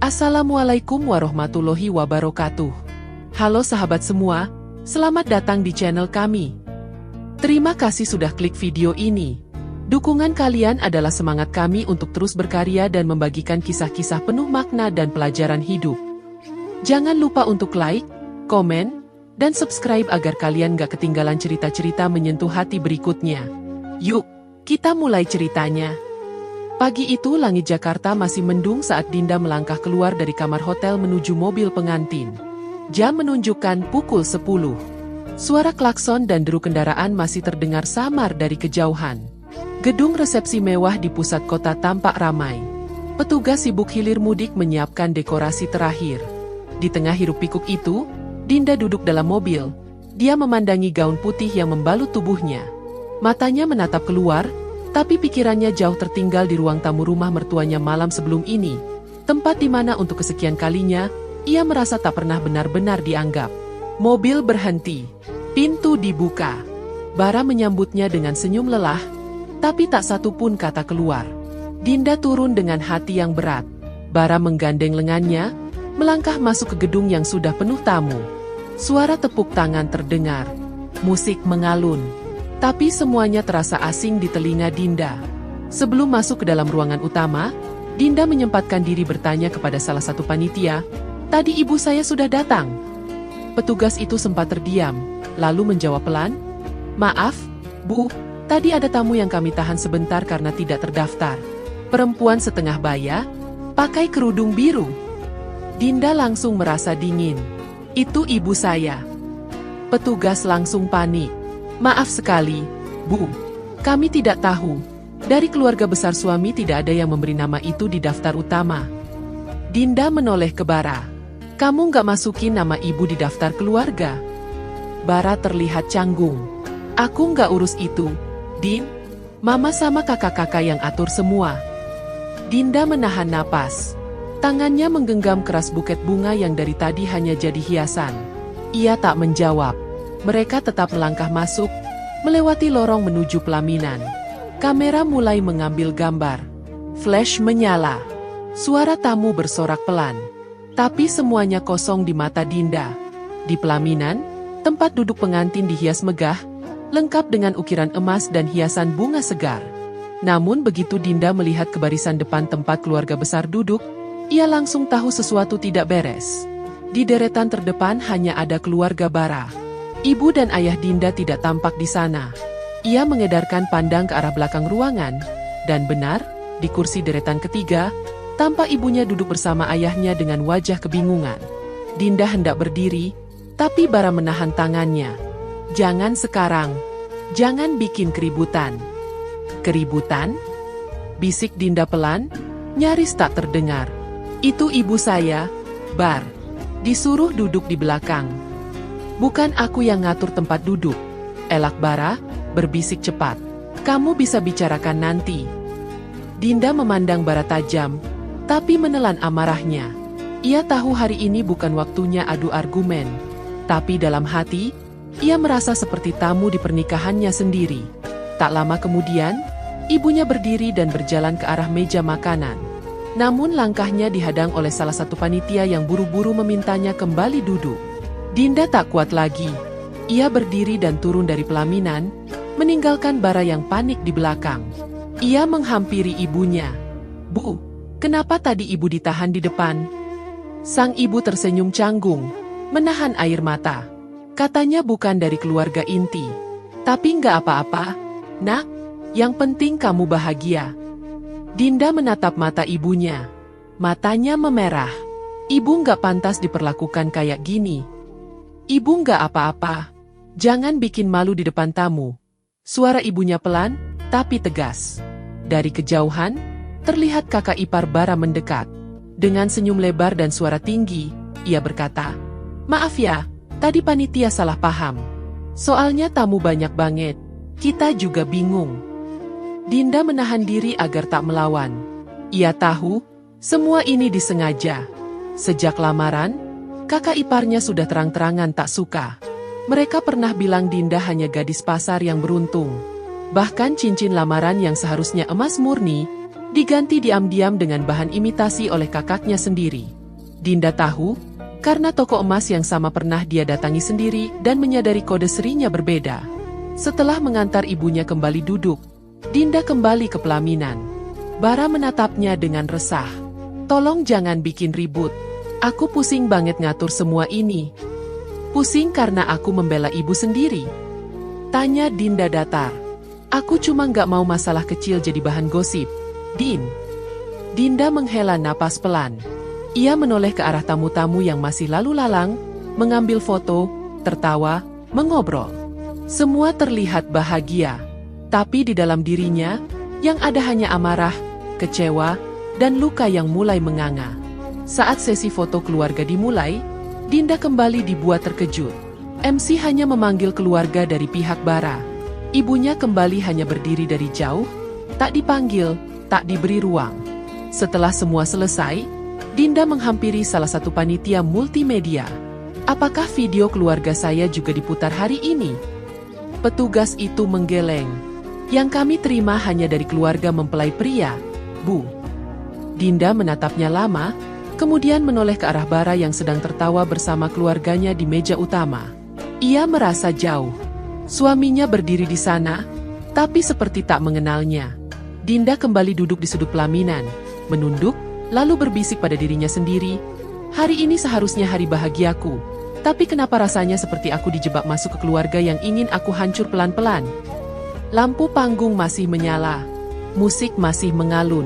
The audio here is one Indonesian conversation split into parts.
Assalamualaikum warahmatullahi wabarakatuh. Halo sahabat semua, selamat datang di channel kami. Terima kasih sudah klik video ini. Dukungan kalian adalah semangat kami untuk terus berkarya dan membagikan kisah-kisah penuh makna dan pelajaran hidup. Jangan lupa untuk like, komen, dan subscribe agar kalian gak ketinggalan cerita-cerita menyentuh hati berikutnya. Yuk, kita mulai ceritanya. Pagi itu langit Jakarta masih mendung saat Dinda melangkah keluar dari kamar hotel menuju mobil pengantin. Jam menunjukkan pukul 10. Suara klakson dan deru kendaraan masih terdengar samar dari kejauhan. Gedung resepsi mewah di pusat kota tampak ramai. Petugas sibuk hilir mudik menyiapkan dekorasi terakhir. Di tengah hiruk-pikuk itu, Dinda duduk dalam mobil. Dia memandangi gaun putih yang membalut tubuhnya. Matanya menatap keluar, tapi pikirannya jauh tertinggal di ruang tamu rumah mertuanya malam sebelum ini. Tempat di mana untuk kesekian kalinya, ia merasa tak pernah benar-benar dianggap. Mobil berhenti. Pintu dibuka. Bara menyambutnya dengan senyum lelah, tapi tak satu pun kata keluar. Dinda turun dengan hati yang berat. Bara menggandeng lengannya, melangkah masuk ke gedung yang sudah penuh tamu. Suara tepuk tangan terdengar. Musik mengalun. Tapi semuanya terasa asing di telinga Dinda. Sebelum masuk ke dalam ruangan utama, Dinda menyempatkan diri bertanya kepada salah satu panitia, "Tadi ibu saya sudah datang?" Petugas itu sempat terdiam, lalu menjawab pelan, "Maaf, Bu, tadi ada tamu yang kami tahan sebentar karena tidak terdaftar. Perempuan setengah baya, pakai kerudung biru." Dinda langsung merasa dingin. "Itu ibu saya." Petugas langsung panik. "Maaf sekali, Bu. Kami tidak tahu. Dari keluarga besar suami tidak ada yang memberi nama itu di daftar utama." Dinda menoleh ke Bara. "Kamu nggak masukin nama ibu di daftar keluarga?" Bara terlihat canggung. "Aku nggak urus itu, Din. Mama sama kakak-kakak yang atur semua." Dinda menahan napas. Tangannya menggenggam keras buket bunga yang dari tadi hanya jadi hiasan. Ia tak menjawab. Mereka tetap melangkah masuk, melewati lorong menuju pelaminan. Kamera mulai mengambil gambar. Flash menyala. Suara tamu bersorak pelan. Tapi semuanya kosong di mata Dinda. Di pelaminan, tempat duduk pengantin dihias megah, lengkap dengan ukiran emas dan hiasan bunga segar. Namun begitu Dinda melihat ke barisan depan tempat keluarga besar duduk, ia langsung tahu sesuatu tidak beres. Di deretan terdepan hanya ada keluarga Bara. Ibu dan ayah Dinda tidak tampak di sana. Ia mengedarkan pandang ke arah belakang ruangan, dan benar, di kursi deretan ketiga, tampak ibunya duduk bersama ayahnya dengan wajah kebingungan. Dinda hendak berdiri, tapi Bara menahan tangannya. "Jangan sekarang. Jangan bikin keributan." "Keributan?" bisik Dinda pelan, nyaris tak terdengar. "Itu ibu saya, Bar. Disuruh duduk di belakang." "Bukan aku yang ngatur tempat duduk," elak Bara, berbisik cepat. "Kamu bisa bicarakan nanti." Dinda memandang Bara tajam, tapi menelan amarahnya. Ia tahu hari ini bukan waktunya adu argumen. Tapi dalam hati, ia merasa seperti tamu di pernikahannya sendiri. Tak lama kemudian, ibunya berdiri dan berjalan ke arah meja makanan. Namun langkahnya dihadang oleh salah satu panitia yang buru-buru memintanya kembali duduk. Dinda tak kuat lagi. Ia berdiri dan turun dari pelaminan, meninggalkan Bara yang panik di belakang. Ia menghampiri ibunya. "Bu, kenapa tadi ibu ditahan di depan?" Sang ibu tersenyum canggung, menahan air mata. Katanya bukan dari keluarga inti. "Tapi nggak apa-apa, Nak. Yang penting kamu bahagia." Dinda menatap mata ibunya. Matanya memerah. "Ibu nggak pantas diperlakukan kayak gini. Ibu nggak apa-apa. Jangan bikin malu di depan tamu." Suara ibunya pelan, tapi tegas. Dari kejauhan, terlihat kakak ipar Bara mendekat. Dengan senyum lebar dan suara tinggi, ia berkata, "Maaf ya, tadi panitia salah paham. Soalnya tamu banyak banget. Kita juga bingung." Dinda menahan diri agar tak melawan. Ia tahu, semua ini disengaja. Sejak lamaran, kakak iparnya sudah terang-terangan tak suka. Mereka pernah bilang Dinda hanya gadis pasar yang beruntung. Bahkan cincin lamaran yang seharusnya emas murni, diganti diam-diam dengan bahan imitasi oleh kakaknya sendiri. Dinda tahu, karena toko emas yang sama pernah dia datangi sendiri dan menyadari kode serinya berbeda. Setelah mengantar ibunya kembali duduk, Dinda kembali ke pelaminan. Bara menatapnya dengan resah. "Tolong jangan bikin ribut. Aku pusing banget ngatur semua ini." "Pusing karena aku membela ibu sendiri?" tanya Dinda datar. "Aku cuma nggak mau masalah kecil jadi bahan gosip, Din." Dinda menghela napas pelan. Ia menoleh ke arah tamu-tamu yang masih lalu lalang, mengambil foto, tertawa, mengobrol. Semua terlihat bahagia, tapi di dalam dirinya, yang ada hanya amarah, kecewa, dan luka yang mulai menganga. Saat sesi foto keluarga dimulai, Dinda kembali dibuat terkejut. MC hanya memanggil keluarga dari pihak Bara. Ibunya kembali hanya berdiri dari jauh, tak dipanggil, tak diberi ruang. Setelah semua selesai, Dinda menghampiri salah satu panitia multimedia. "Apakah video keluarga saya juga diputar hari ini?" Petugas itu menggeleng. "Yang kami terima hanya dari keluarga mempelai pria, Bu." Dinda menatapnya lama, kemudian menoleh ke arah Bara yang sedang tertawa bersama keluarganya di meja utama. Ia merasa jauh. Suaminya berdiri di sana, tapi seperti tak mengenalnya. Dinda kembali duduk di sudut pelaminan, menunduk, lalu berbisik pada dirinya sendiri, "Hari ini seharusnya hari bahagiaku, tapi kenapa rasanya seperti aku dijebak masuk ke keluarga yang ingin aku hancur pelan-pelan?" Lampu panggung masih menyala, musik masih mengalun,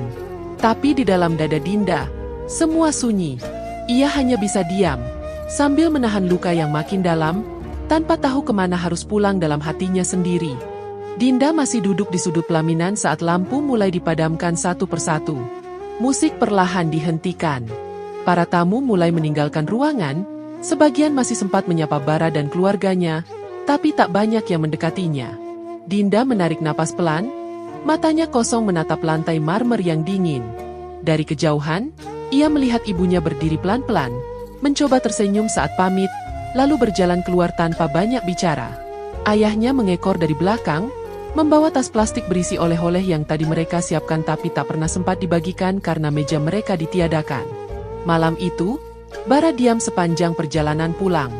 tapi di dalam dada Dinda, semua sunyi. Ia hanya bisa diam, sambil menahan luka yang makin dalam, tanpa tahu kemana harus pulang dalam hatinya sendiri. Dinda masih duduk di sudut pelaminan saat lampu mulai dipadamkan satu persatu. Musik perlahan dihentikan. Para tamu mulai meninggalkan ruangan, sebagian masih sempat menyapa Bara dan keluarganya, tapi tak banyak yang mendekatinya. Dinda menarik napas pelan, matanya kosong menatap lantai marmer yang dingin. Dari kejauhan, ia melihat ibunya berdiri pelan-pelan, mencoba tersenyum saat pamit, lalu berjalan keluar tanpa banyak bicara. Ayahnya mengekor dari belakang, membawa tas plastik berisi oleh-oleh yang tadi mereka siapkan tapi tak pernah sempat dibagikan karena meja mereka ditiadakan. Malam itu, Bara diam sepanjang perjalanan pulang.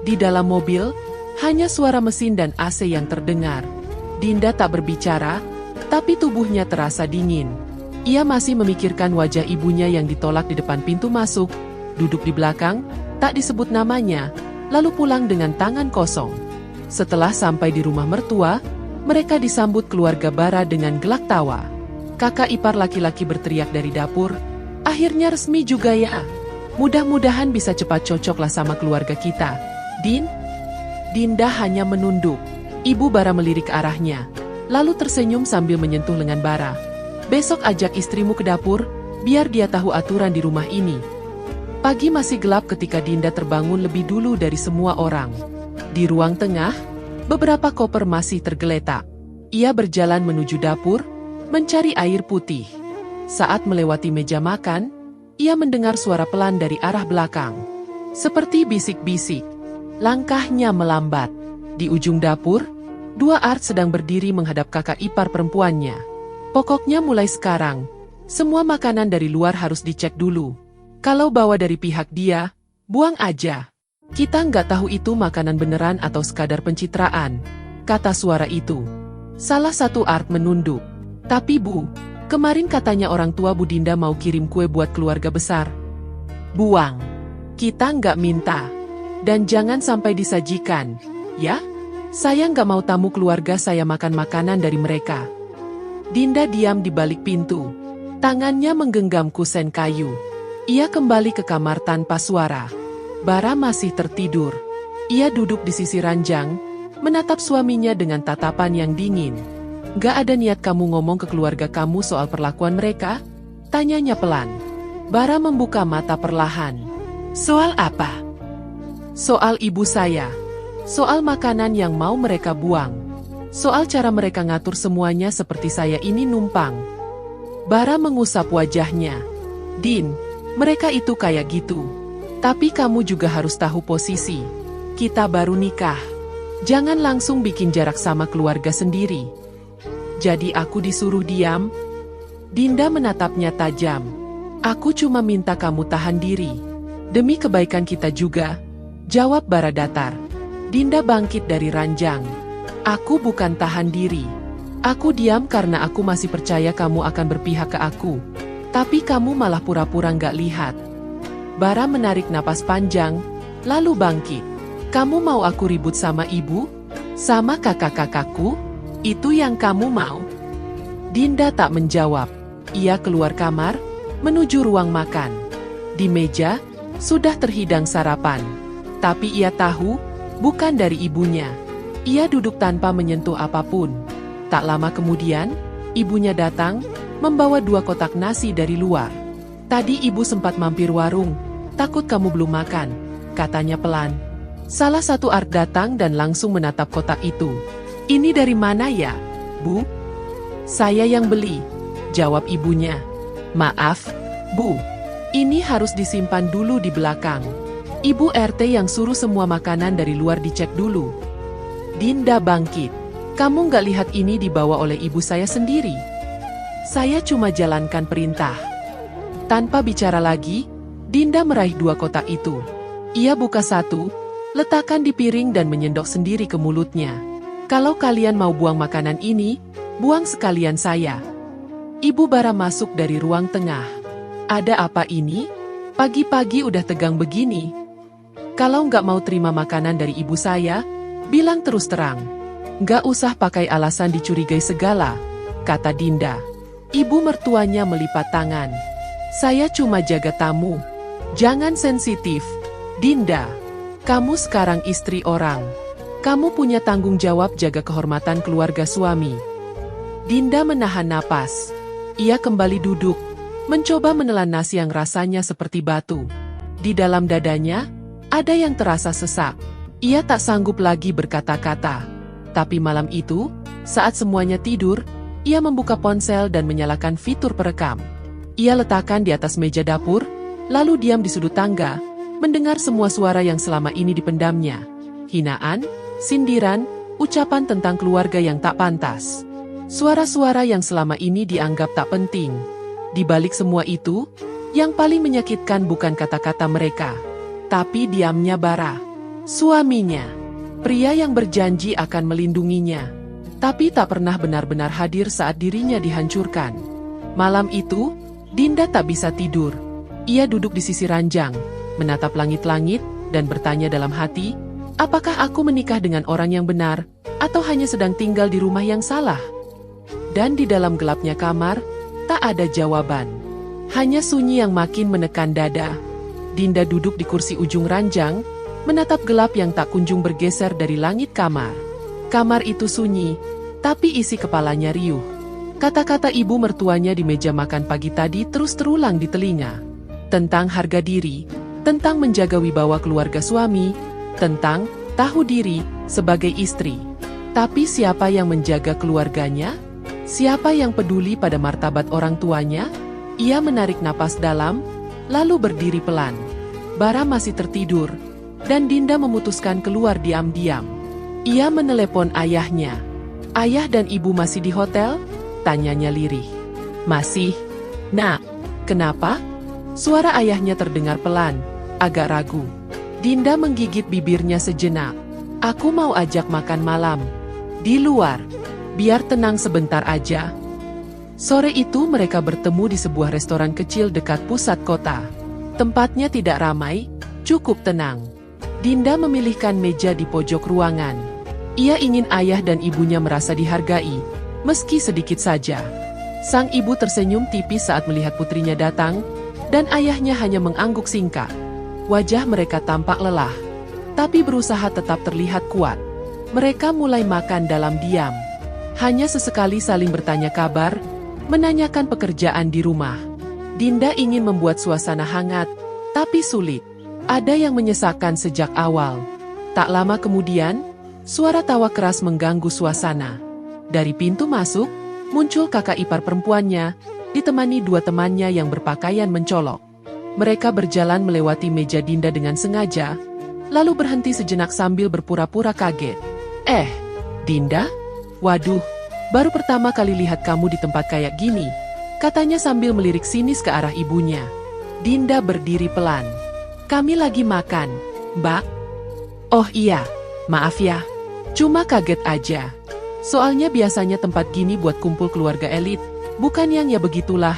Di dalam mobil, hanya suara mesin dan AC yang terdengar. Dinda tak berbicara, tapi tubuhnya terasa dingin. Ia masih memikirkan wajah ibunya yang ditolak di depan pintu masuk, duduk di belakang, tak disebut namanya, lalu pulang dengan tangan kosong. Setelah sampai di rumah mertua, mereka disambut keluarga Bara dengan gelak tawa. Kakak ipar laki-laki berteriak dari dapur, "Akhirnya resmi juga ya. Mudah-mudahan bisa cepat cocoklah sama keluarga kita, Din." Dinda hanya menunduk. Ibu Bara melirik ke arahnya, lalu tersenyum sambil menyentuh lengan Bara. "Besok ajak istrimu ke dapur, biar dia tahu aturan di rumah ini." Pagi masih gelap ketika Dinda terbangun lebih dulu dari semua orang. Di ruang tengah, beberapa koper masih tergeletak. Ia berjalan menuju dapur, mencari air putih. Saat melewati meja makan, ia mendengar suara pelan dari arah belakang. Seperti bisik-bisik. Langkahnya melambat. Di ujung dapur, dua Art sedang berdiri menghadap kakak ipar perempuannya. "Pokoknya mulai sekarang, semua makanan dari luar harus dicek dulu. Kalau bawa dari pihak dia, buang aja. Kita nggak tahu itu makanan beneran atau sekadar pencitraan," kata suara itu. Salah satu Art menunduk. "Tapi Bu, kemarin katanya orang tua Bu Dinda mau kirim kue buat keluarga besar." "Buang. Kita nggak minta. Dan jangan sampai disajikan, ya? Saya nggak mau tamu keluarga saya makan makanan dari mereka." Dinda diam di balik pintu. Tangannya menggenggam kusen kayu. Ia kembali ke kamar tanpa suara. Bara masih tertidur. Ia duduk di sisi ranjang, menatap suaminya dengan tatapan yang dingin. "Gak ada niat kamu ngomong ke keluarga kamu soal perlakuan mereka?" tanyanya pelan. Bara membuka mata perlahan. "Soal apa?" "Soal ibu saya. Soal makanan yang mau mereka buang. Soal cara mereka ngatur semuanya seperti saya ini numpang." Bara mengusap wajahnya. "Din, mereka itu kayak gitu. Tapi kamu juga harus tahu posisi. Kita baru nikah. Jangan langsung bikin jarak sama keluarga sendiri." "Jadi aku disuruh diam?" Dinda menatapnya tajam. Aku cuma minta kamu tahan diri. Demi kebaikan kita juga, jawab Bara datar. Dinda bangkit dari ranjang. Aku bukan tahan diri. Aku diam karena aku masih percaya kamu akan berpihak ke aku. Tapi kamu malah pura-pura nggak lihat. Bara menarik napas panjang, lalu bangkit. Kamu mau aku ribut sama ibu? Sama kakak-kakakku? Itu yang kamu mau? Dinda tak menjawab. Ia keluar kamar, menuju ruang makan. Di meja, sudah terhidang sarapan. Tapi ia tahu, bukan dari ibunya. Ia duduk tanpa menyentuh apapun. Tak lama kemudian, ibunya datang, membawa 2 kotak nasi dari luar. Tadi ibu sempat mampir warung, takut kamu belum makan, katanya pelan. Salah satu Art datang dan langsung menatap kotak itu. Ini dari mana ya, Bu? Saya yang beli, jawab ibunya. Maaf, Bu. Ini harus disimpan dulu di belakang. Ibu RT yang suruh semua makanan dari luar dicek dulu. Dinda bangkit. Kamu nggak lihat ini dibawa oleh ibu saya sendiri? Saya cuma jalankan perintah. Tanpa bicara lagi, Dinda meraih 2 kotak itu. Ia buka satu, letakkan di piring dan menyendok sendiri ke mulutnya. Kalau kalian mau buang makanan ini, buang sekalian saya. Ibu Bara masuk dari ruang tengah. Ada apa ini? Pagi-pagi udah tegang begini. Kalau nggak mau terima makanan dari ibu saya, bilang terus terang. Nggak usah pakai alasan dicurigai segala, kata Dinda. Ibu mertuanya melipat tangan. Saya cuma jaga tamu. Jangan sensitif. Dinda, kamu sekarang istri orang. Kamu punya tanggung jawab jaga kehormatan keluarga suami. Dinda menahan napas. Ia kembali duduk, mencoba menelan nasi yang rasanya seperti batu. Di dalam dadanya, ada yang terasa sesak. Ia tak sanggup lagi berkata-kata. Tapi malam itu, saat semuanya tidur, ia membuka ponsel dan menyalakan fitur perekam. Ia letakkan di atas meja dapur, lalu diam di sudut tangga, mendengar semua suara yang selama ini dipendamnya. Hinaan, sindiran, ucapan tentang keluarga yang tak pantas. Suara-suara yang selama ini dianggap tak penting. Di balik semua itu, yang paling menyakitkan bukan kata-kata mereka, tapi diamnya Bara. Suaminya, pria yang berjanji akan melindunginya, tapi tak pernah benar-benar hadir saat dirinya dihancurkan. Malam itu, Dinda tak bisa tidur. Ia duduk di sisi ranjang, menatap langit-langit, dan bertanya dalam hati, apakah aku menikah dengan orang yang benar, atau hanya sedang tinggal di rumah yang salah? Dan di dalam gelapnya kamar, tak ada jawaban. Hanya sunyi yang makin menekan dada. Dinda duduk di kursi ujung ranjang, menatap gelap yang tak kunjung bergeser dari langit kamar. Kamar itu sunyi, tapi isi kepalanya riuh. Kata-kata ibu mertuanya di meja makan pagi tadi terus terulang di telinga. Tentang harga diri, tentang menjaga wibawa keluarga suami, tentang tahu diri sebagai istri. Tapi siapa yang menjaga keluarganya? Siapa yang peduli pada martabat orang tuanya? Ia menarik napas dalam, lalu berdiri pelan. Bara masih tertidur, dan Dinda memutuskan keluar diam-diam. Ia menelepon ayahnya. Ayah dan ibu masih di hotel? Tanyanya lirih. Masih. Nak, kenapa? Suara ayahnya terdengar pelan, agak ragu. Dinda menggigit bibirnya sejenak. Aku mau ajak makan malam. Di luar. Biar tenang sebentar aja. Sore itu mereka bertemu di sebuah restoran kecil dekat pusat kota. Tempatnya tidak ramai, cukup tenang. Dinda memilihkan meja di pojok ruangan. Ia ingin ayah dan ibunya merasa dihargai, meski sedikit saja. Sang ibu tersenyum tipis saat melihat putrinya datang, dan ayahnya hanya mengangguk singkat. Wajah mereka tampak lelah, tapi berusaha tetap terlihat kuat. Mereka mulai makan dalam diam. Hanya sesekali saling bertanya kabar, menanyakan pekerjaan di rumah. Dinda ingin membuat suasana hangat, tapi sulit. Ada yang menyesakkan sejak awal. Tak lama kemudian, suara tawa keras mengganggu suasana. Dari pintu masuk, muncul kakak ipar perempuannya, ditemani 2 temannya yang berpakaian mencolok. Mereka berjalan melewati meja Dinda dengan sengaja, lalu berhenti sejenak sambil berpura-pura kaget. Dinda? Waduh, baru pertama kali lihat kamu di tempat kayak gini. katanya sambil melirik sinis ke arah ibunya. Dinda berdiri pelan. Kami lagi makan, Mbak. Oh iya, maaf ya. Cuma kaget aja. Soalnya biasanya tempat gini buat kumpul keluarga elit, bukan yang ya begitulah.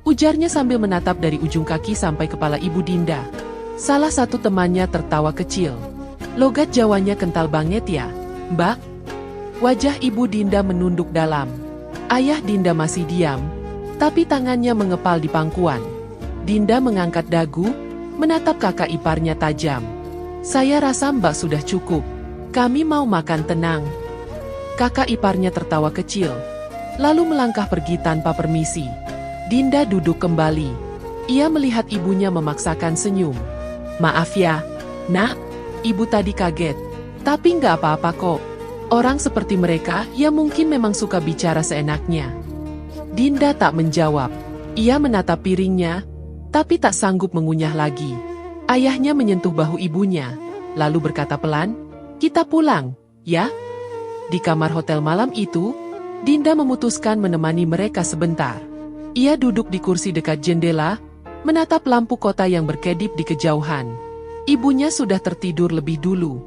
Ujarnya sambil menatap dari ujung kaki sampai kepala ibu Dinda. Salah satu temannya tertawa kecil. Logat Jawanya kental banget ya, Mbak. Wajah ibu Dinda menunduk dalam. Ayah Dinda masih diam, tapi tangannya mengepal di pangkuan. Dinda mengangkat dagu, menatap kakak iparnya tajam. Saya rasa Mbak sudah cukup. Kami mau makan tenang. Kakak iparnya tertawa kecil, lalu melangkah pergi tanpa permisi. Dinda duduk kembali. Ia melihat ibunya memaksakan senyum. Maaf ya, Nak. Ibu tadi kaget. Tapi nggak apa-apa kok. Orang seperti mereka ya mungkin memang suka bicara seenaknya. Dinda tak menjawab. Ia menatap piringnya, tapi tak sanggup mengunyah lagi. Ayahnya menyentuh bahu ibunya, lalu berkata pelan, "Kita pulang, ya?" Di kamar hotel malam itu, Dinda memutuskan menemani mereka sebentar. Ia duduk di kursi dekat jendela, menatap lampu kota yang berkedip di kejauhan. Ibunya sudah tertidur lebih dulu.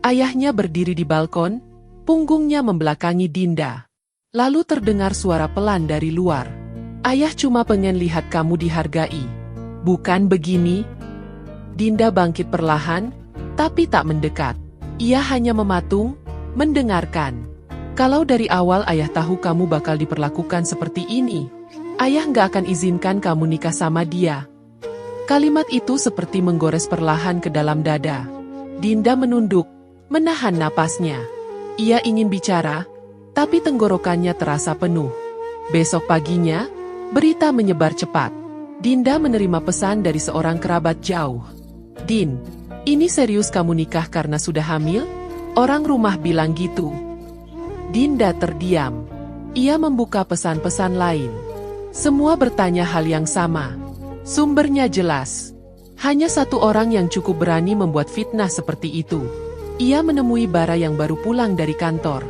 Ayahnya berdiri di balkon, punggungnya membelakangi Dinda. Lalu terdengar suara pelan dari luar. "Ayah cuma pengen lihat kamu dihargai. Bukan begini?" Dinda bangkit perlahan, tapi tak mendekat. Ia hanya mematung, mendengarkan. "Kalau dari awal ayah tahu kamu bakal diperlakukan seperti ini, ayah nggak akan izinkan kamu nikah sama dia." Kalimat itu seperti menggores perlahan ke dalam dada. Dinda menunduk, menahan napasnya. Ia ingin bicara, tapi tenggorokannya terasa penuh. Besok paginya, berita menyebar cepat. Dinda menerima pesan dari seorang kerabat jauh. "Din, ini serius kamu nikah karena sudah hamil?" Orang rumah bilang gitu. Dinda terdiam. Ia membuka pesan-pesan lain. Semua bertanya hal yang sama. Sumbernya jelas. Hanya satu orang yang cukup berani membuat fitnah seperti itu. Ia menemui Bara yang baru pulang dari kantor.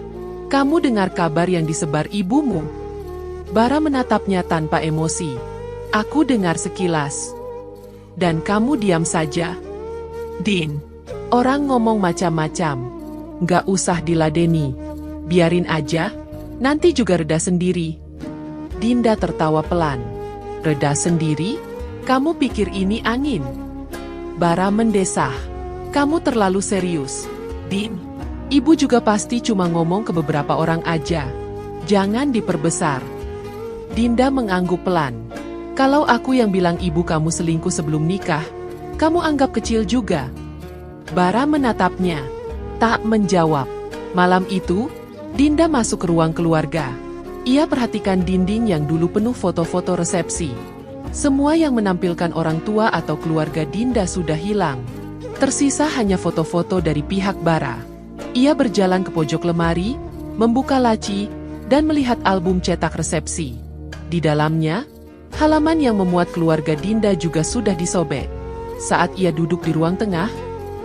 "Kamu dengar kabar yang disebar ibumu?" Bara menatapnya tanpa emosi. "Aku dengar sekilas." "Dan kamu diam saja?" "Din, orang ngomong macam-macam. Nggak usah diladeni. Biarin aja, nanti juga reda sendiri." Dinda tertawa pelan. "Reda sendiri? Kamu pikir ini angin?" Bara mendesah. "Kamu terlalu serius, Din. Ibu juga pasti cuma ngomong ke beberapa orang aja. Jangan diperbesar." Dinda mengangguk pelan. "Kalau aku yang bilang ibu kamu selingkuh sebelum nikah, kamu anggap kecil juga?" Bara menatapnya, tak menjawab. Malam itu, Dinda masuk ke ruang keluarga. Ia perhatikan dinding yang dulu penuh foto-foto resepsi. Semua yang menampilkan orang tua atau keluarga Dinda sudah hilang. Tersisa hanya foto-foto dari pihak Bara. Ia berjalan ke pojok lemari, membuka laci, dan melihat album cetak resepsi. Di dalamnya, halaman yang memuat keluarga Dinda juga sudah disobek. Saat ia duduk di ruang tengah,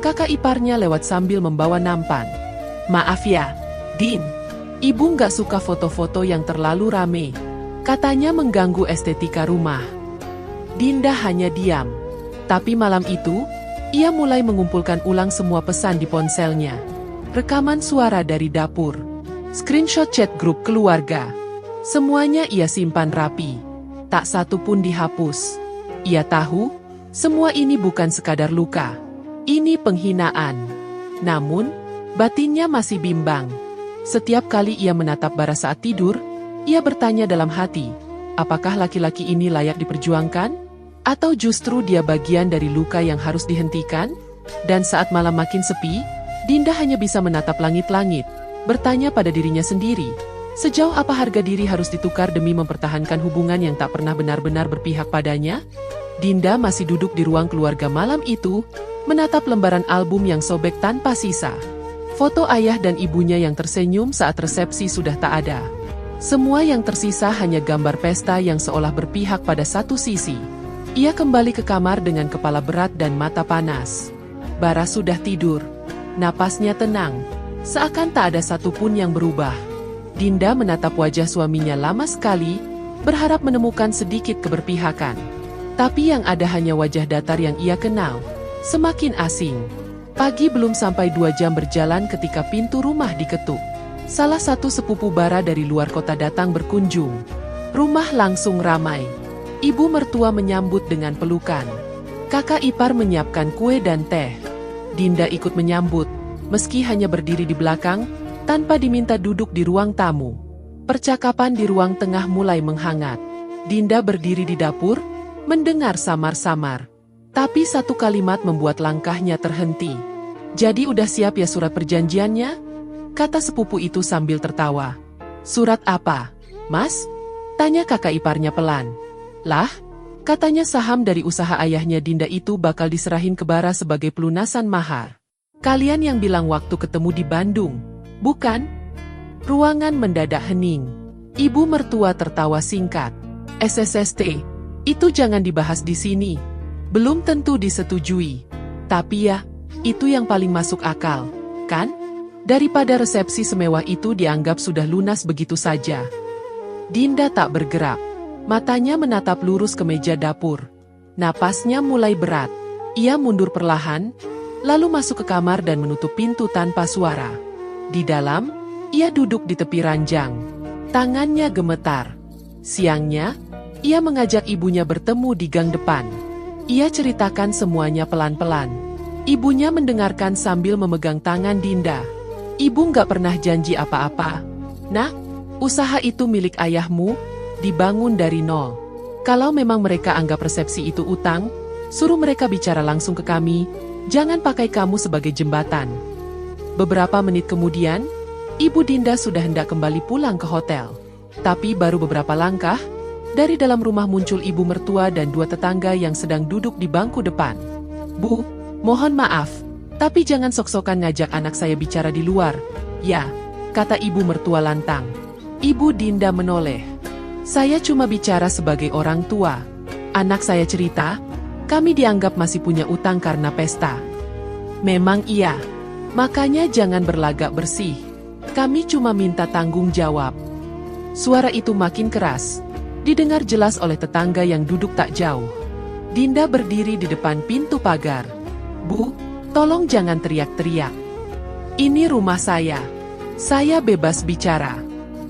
kakak iparnya lewat sambil membawa nampan. "Maaf ya, Din. Ibu nggak suka foto-foto yang terlalu rame. Katanya mengganggu estetika rumah." Dinda hanya diam. Tapi malam itu, ia mulai mengumpulkan ulang semua pesan di ponselnya. Rekaman suara dari dapur. Screenshot chat grup keluarga. Semuanya ia simpan rapi. Tak satu pun dihapus. Ia tahu, semua ini bukan sekadar luka. Ini penghinaan. Namun, batinnya masih bimbang. Setiap kali ia menatap Bara saat tidur, ia bertanya dalam hati, apakah laki-laki ini layak diperjuangkan? Atau justru dia bagian dari luka yang harus dihentikan? Dan saat malam makin sepi, Dinda hanya bisa menatap langit-langit, bertanya pada dirinya sendiri, sejauh apa harga diri harus ditukar demi mempertahankan hubungan yang tak pernah benar-benar berpihak padanya? Dinda masih duduk di ruang keluarga malam itu, menatap lembaran album yang sobek tanpa sisa. Foto ayah dan ibunya yang tersenyum saat resepsi sudah tak ada. Semua yang tersisa hanya gambar pesta yang seolah berpihak pada satu sisi. Ia kembali ke kamar dengan kepala berat dan mata panas. Bara sudah tidur. Napasnya tenang, seakan tak ada satupun yang berubah. Dinda menatap wajah suaminya lama sekali, berharap menemukan sedikit keberpihakan. Tapi yang ada hanya wajah datar yang ia kenal, semakin asing. Pagi belum sampai 2 jam berjalan ketika pintu rumah diketuk. Salah satu sepupu Bara dari luar kota datang berkunjung. Rumah langsung ramai. Ibu mertua menyambut dengan pelukan. Kakak ipar menyiapkan kue dan teh. Dinda ikut menyambut, meski hanya berdiri di belakang, tanpa diminta duduk di ruang tamu. Percakapan di ruang tengah mulai menghangat. Dinda berdiri di dapur, mendengar samar-samar. Tapi satu kalimat membuat langkahnya terhenti. "Jadi udah siap ya surat perjanjiannya?" kata sepupu itu sambil tertawa. "Surat apa, Mas?" tanya kakak iparnya pelan. "Lah, katanya saham dari usaha ayahnya Dinda itu bakal diserahin ke Bara sebagai pelunasan mahar. Kalian yang bilang waktu ketemu di Bandung, bukan?" Ruangan mendadak hening. Ibu mertua tertawa singkat. "SSST, itu jangan dibahas di sini. Belum tentu disetujui. Tapi ya, itu yang paling masuk akal, kan? Daripada resepsi semewah itu dianggap sudah lunas begitu saja." Dinda tak bergerak. Matanya menatap lurus ke meja dapur. Napasnya mulai berat. Ia mundur perlahan, lalu masuk ke kamar dan menutup pintu tanpa suara. Di dalam, ia duduk di tepi ranjang. Tangannya gemetar. Siangnya, ia mengajak ibunya bertemu di gang depan. Ia ceritakan semuanya pelan-pelan. Ibunya mendengarkan sambil memegang tangan Dinda. "Ibu nggak pernah janji apa-apa. Nah, usaha itu milik ayahmu, dibangun dari nol. Kalau memang mereka anggap resepsi itu utang, suruh mereka bicara langsung ke kami, jangan pakai kamu sebagai jembatan." Beberapa menit kemudian, Ibu Dinda sudah hendak kembali pulang ke hotel. Tapi baru beberapa langkah, dari dalam rumah muncul ibu mertua dan 2 tetangga yang sedang duduk di bangku depan. "Bu, mohon maaf, tapi jangan sok-sokan ngajak anak saya bicara di luar, ya," kata ibu mertua lantang. Ibu Dinda menoleh. "Saya cuma bicara sebagai orang tua. Anak saya cerita, kami dianggap masih punya utang karena pesta." "Memang iya. Makanya jangan berlagak bersih. Kami cuma minta tanggung jawab." Suara itu makin keras. Didengar jelas oleh tetangga yang duduk tak jauh. Dinda berdiri di depan pintu pagar. "Bu, tolong jangan teriak-teriak. Ini rumah saya. Saya bebas bicara.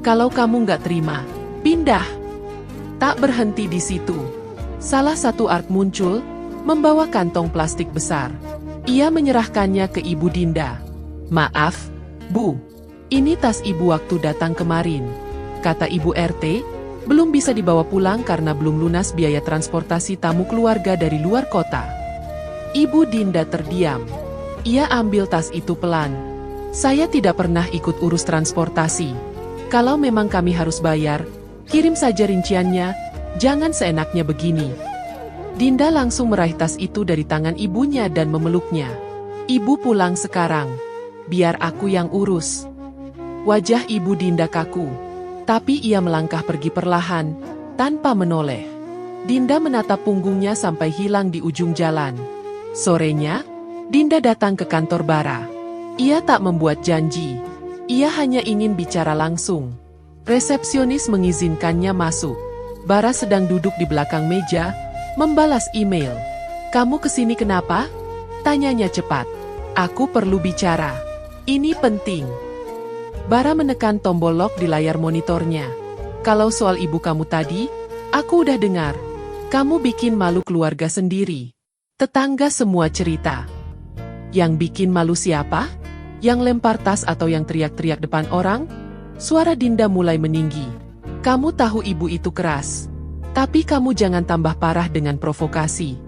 Kalau kamu nggak terima, pindah." Tak berhenti di situ. Salah satu art muncul, membawa kantong plastik besar. Ia menyerahkannya ke Ibu Dinda. "Maaf, Bu. Ini tas Ibu waktu datang kemarin," kata Ibu RT. "Belum bisa dibawa pulang karena belum lunas biaya transportasi tamu keluarga dari luar kota." Ibu Dinda terdiam. Ia ambil tas itu pelan. "Saya tidak pernah ikut urus transportasi. Kalau memang kami harus bayar, kirim saja rinciannya, jangan seenaknya begini." Dinda langsung meraih tas itu dari tangan ibunya dan memeluknya. "Ibu pulang sekarang. Biar aku yang urus." Wajah Ibu Dinda kaku. Tapi ia melangkah pergi perlahan, tanpa menoleh. Dinda menatap punggungnya sampai hilang di ujung jalan. Sorenya, Dinda datang ke kantor Bara. Ia tak membuat janji. Ia hanya ingin bicara langsung. Resepsionis mengizinkannya masuk. Bara sedang duduk di belakang meja, membalas email. "Kamu kesini kenapa?" tanyanya cepat. "Aku perlu bicara. Ini penting." Bara menekan tombol lock di layar monitornya. "Kalau soal ibu kamu tadi, aku udah dengar. Kamu bikin malu keluarga sendiri. Tetangga semua cerita." "Yang bikin malu siapa? Yang lempar tas atau yang teriak-teriak depan orang?" Suara Dinda mulai meninggi. "Kamu tahu ibu itu keras. Tapi kamu jangan tambah parah dengan provokasi."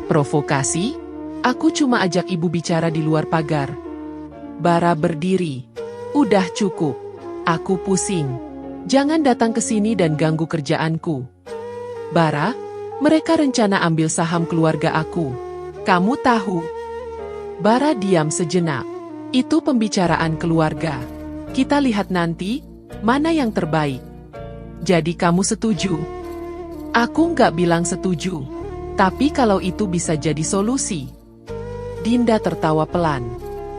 "Provokasi? Aku cuma ajak ibu bicara di luar pagar." Bara berdiri. "Udah cukup. Aku pusing. Jangan datang ke sini dan ganggu kerjaanku." "Bara, mereka rencana ambil saham keluarga aku. Kamu tahu?" Bara diam sejenak. "Itu pembicaraan keluarga. Kita lihat nanti, mana yang terbaik." "Jadi kamu setuju?" "Aku nggak bilang setuju. Tapi kalau itu bisa jadi solusi." Dinda tertawa pelan.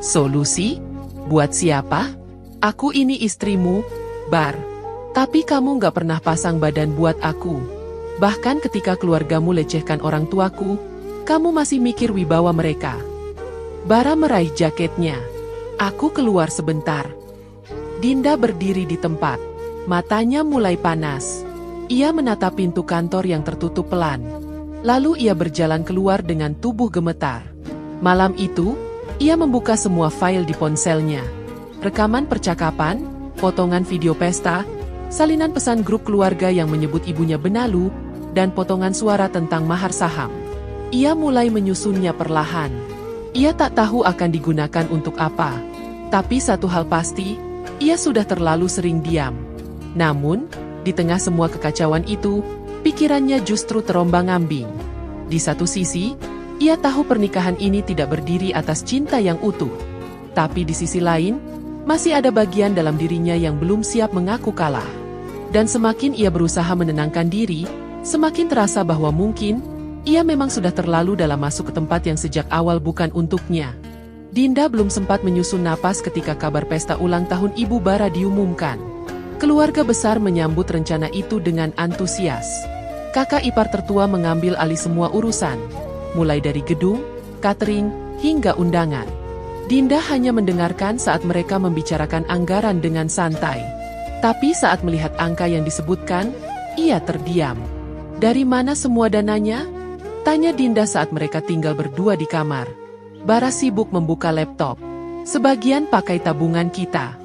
"Solusi? Buat siapa? Aku ini istrimu, Bar. Tapi kamu nggak pernah pasang badan buat aku. Bahkan ketika keluargamu lecehkan orang tuaku, kamu masih mikir wibawa mereka. Bara meraih jaketnya. Aku keluar sebentar. Dinda berdiri di tempat. Matanya mulai panas. Ia menatap pintu kantor yang tertutup pelan. Lalu ia berjalan keluar dengan tubuh gemetar. Malam itu, ia membuka semua file di ponselnya. Rekaman percakapan, potongan video pesta, salinan pesan grup keluarga yang menyebut ibunya benalu, dan potongan suara tentang mahar saham. Ia mulai menyusunnya perlahan. Ia tak tahu akan digunakan untuk apa. Tapi satu hal pasti, ia sudah terlalu sering diam. Namun, di tengah semua kekacauan itu, pikirannya justru terombang-ambing. Di satu sisi, ia tahu pernikahan ini tidak berdiri atas cinta yang utuh. Tapi di sisi lain, masih ada bagian dalam dirinya yang belum siap mengaku kalah. Dan semakin ia berusaha menenangkan diri, semakin terasa bahwa mungkin, ia memang sudah terlalu dalam masuk ke tempat yang sejak awal bukan untuknya. Dinda belum sempat menyusun napas ketika kabar pesta ulang tahun Ibu Bara diumumkan. Keluarga besar menyambut rencana itu dengan antusias. Kakak ipar tertua mengambil alih semua urusan, mulai dari gedung, catering, hingga undangan. Dinda hanya mendengarkan saat mereka membicarakan anggaran dengan santai. Tapi saat melihat angka yang disebutkan, ia terdiam. Dari mana semua dananya? Tanya Dinda saat mereka tinggal berdua di kamar. Bara sibuk membuka laptop. Sebagian pakai tabungan kita.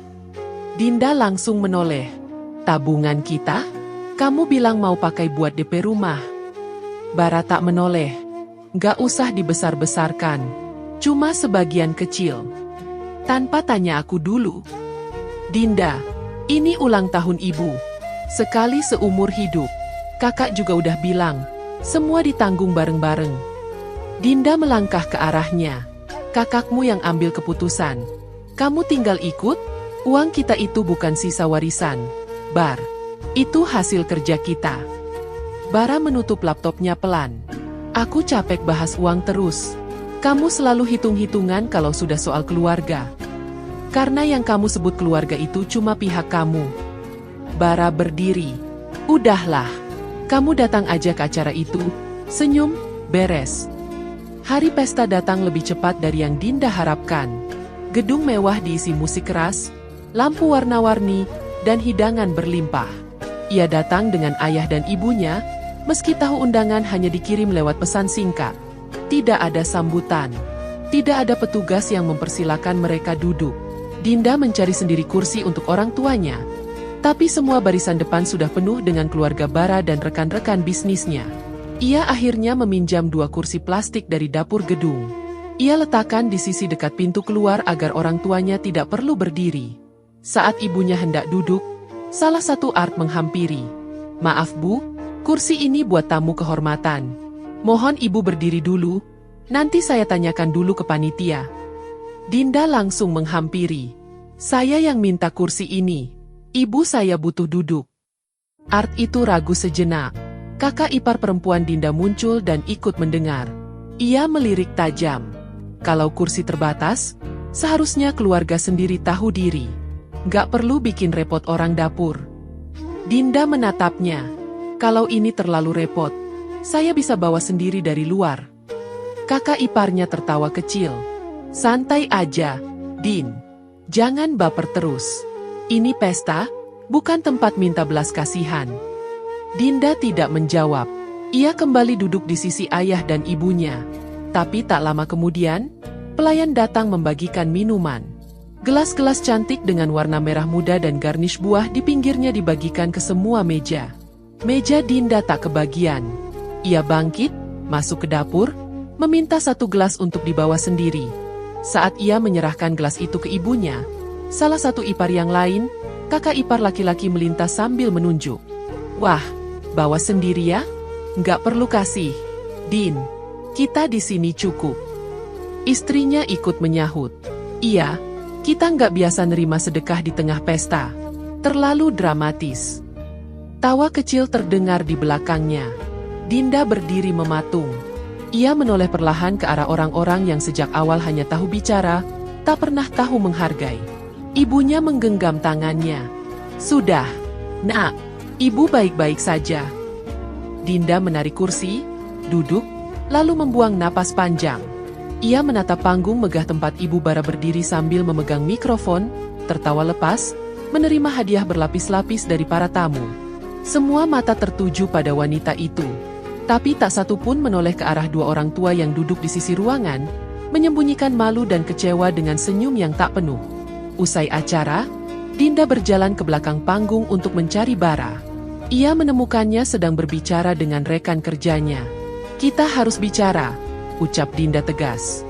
Dinda langsung menoleh. Tabungan kita? Kamu bilang mau pakai buat DP rumah. Bara tak menoleh. Gak usah dibesar-besarkan. Cuma sebagian kecil. Tanpa tanya aku dulu. Dinda, ini ulang tahun ibu. Sekali seumur hidup. Kakak juga udah bilang, semua ditanggung bareng-bareng. Dinda melangkah ke arahnya. Kakakmu yang ambil keputusan. Kamu tinggal ikut, uang kita itu bukan sisa warisan. Bar, itu hasil kerja kita. Bara menutup laptopnya pelan. Aku capek bahas uang terus. Kamu selalu hitung-hitungan kalau sudah soal keluarga. Karena yang kamu sebut keluarga itu cuma pihak kamu. Bara berdiri. Udahlah. Kamu datang aja ke acara itu. Senyum, beres. Hari pesta datang lebih cepat dari yang Dinda harapkan. Gedung mewah diisi musik keras, lampu warna-warni, dan hidangan berlimpah. Ia datang dengan ayah dan ibunya, meski tahu undangan hanya dikirim lewat pesan singkat. Tidak ada sambutan. Tidak ada petugas yang mempersilakan mereka duduk. Dinda mencari sendiri kursi untuk orang tuanya. Tapi semua barisan depan sudah penuh dengan keluarga Bara dan rekan-rekan bisnisnya. Ia akhirnya meminjam 2 kursi plastik dari dapur gedung. Ia letakkan di sisi dekat pintu keluar agar orang tuanya tidak perlu berdiri. Saat ibunya hendak duduk, salah satu Art menghampiri. Maaf Bu, kursi ini buat tamu kehormatan. Mohon ibu berdiri dulu, nanti saya tanyakan dulu ke panitia. Dinda langsung menghampiri. Saya yang minta kursi ini. Ibu saya butuh duduk. Art itu ragu sejenak. Kakak ipar perempuan Dinda muncul dan ikut mendengar. Ia melirik tajam. Kalau kursi terbatas, seharusnya keluarga sendiri tahu diri. Gak perlu bikin repot orang dapur. Dinda menatapnya. Kalau ini terlalu repot, saya bisa bawa sendiri dari luar. Kakak iparnya tertawa kecil. Santai aja, Din. Jangan baper terus. Ini pesta, bukan tempat minta belas kasihan. Dinda tidak menjawab. Ia kembali duduk di sisi ayah dan ibunya. Tapi tak lama kemudian, pelayan datang membagikan minuman. Gelas-gelas cantik dengan warna merah muda dan garnish buah di pinggirnya dibagikan ke semua meja. Meja Dinda tak kebagian. Ia bangkit, masuk ke dapur, meminta 1 gelas untuk dibawa sendiri. Saat ia menyerahkan gelas itu ke ibunya, salah satu ipar yang lain, kakak ipar laki-laki melintas sambil menunjuk. Wah, bawa sendiri ya? Nggak perlu kasih. Din, kita di sini cukup. Istrinya ikut menyahut. Iya, kita nggak biasa nerima sedekah di tengah pesta. Terlalu dramatis. Tawa kecil terdengar di belakangnya. Dinda berdiri mematung. Ia menoleh perlahan ke arah orang-orang yang sejak awal hanya tahu bicara, tak pernah tahu menghargai. Ibunya menggenggam tangannya. Sudah, "Nak, ibu baik-baik saja." Dinda menarik kursi, duduk, lalu membuang napas panjang. Ia menatap panggung megah tempat Ibu Bara berdiri sambil memegang mikrofon, tertawa lepas, menerima hadiah berlapis-lapis dari para tamu. Semua mata tertuju pada wanita itu. Tapi tak satu pun menoleh ke arah dua orang tua yang duduk di sisi ruangan, menyembunyikan malu dan kecewa dengan senyum yang tak penuh. Usai acara, Dinda berjalan ke belakang panggung untuk mencari Bara. Ia menemukannya sedang berbicara dengan rekan kerjanya. "Kita harus bicara," ucap Dinda tegas.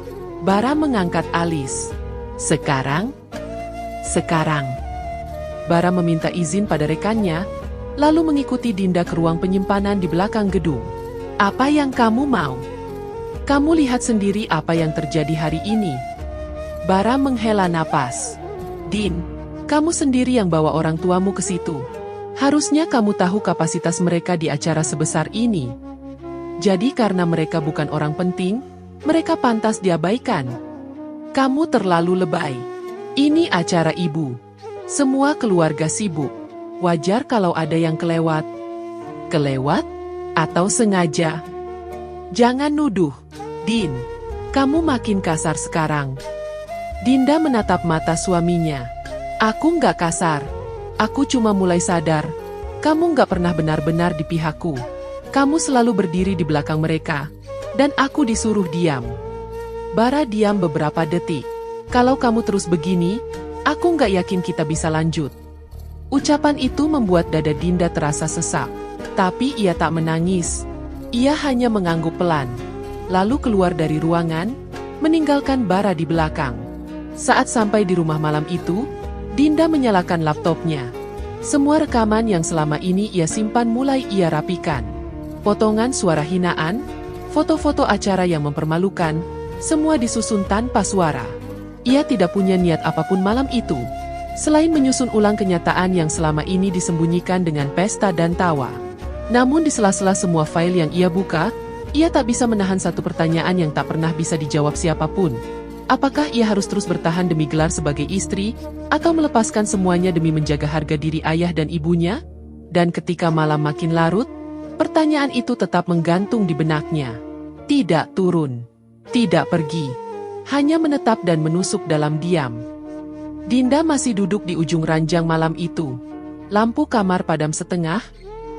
Bara mengangkat alis. Sekarang?" "Sekarang." Bara meminta izin pada rekannya, lalu mengikuti Dinda ke ruang penyimpanan di belakang gedung. "Apa yang kamu mau? Kamu lihat sendiri apa yang terjadi hari ini." Bara menghela napas. "Din, kamu sendiri yang bawa orang tuamu ke situ. Harusnya kamu tahu kapasitas mereka di acara sebesar ini. Jadi karena mereka bukan orang penting, mereka pantas diabaikan. Kamu terlalu lebay. Ini acara ibu. Semua keluarga sibuk. Wajar kalau ada yang kelewat." "Kelewat? Atau sengaja?" "Jangan nuduh, Din. Kamu makin kasar sekarang." Dinda menatap mata suaminya. "Aku nggak kasar. Aku cuma mulai sadar. Kamu nggak pernah benar-benar di pihakku. Kamu selalu berdiri di belakang mereka. Dan aku disuruh diam." Bara diam beberapa detik. "Kalau kamu terus begini, aku nggak yakin kita bisa lanjut." Ucapan itu membuat dada Dinda terasa sesak. Tapi ia tak menangis. Ia hanya mengangguk pelan. Lalu keluar dari ruangan, meninggalkan Bara di belakang. Saat sampai di rumah malam itu, Dinda menyalakan laptopnya. Semua rekaman yang selama ini ia simpan mulai ia rapikan. Potongan suara hinaan, foto-foto acara yang mempermalukan, semua disusun tanpa suara. Ia tidak punya niat apapun malam itu, selain menyusun ulang kenyataan yang selama ini disembunyikan dengan pesta dan tawa. Namun di sela-sela semua file yang ia buka, ia tak bisa menahan satu pertanyaan yang tak pernah bisa dijawab siapapun. Apakah ia harus terus bertahan demi gelar sebagai istri, atau melepaskan semuanya demi menjaga harga diri ayah dan ibunya? Dan ketika malam makin larut, pertanyaan itu tetap menggantung di benaknya. Tidak turun, tidak pergi, hanya menetap dan menusuk dalam diam. Dinda masih duduk di ujung ranjang malam itu. Lampu kamar padam setengah,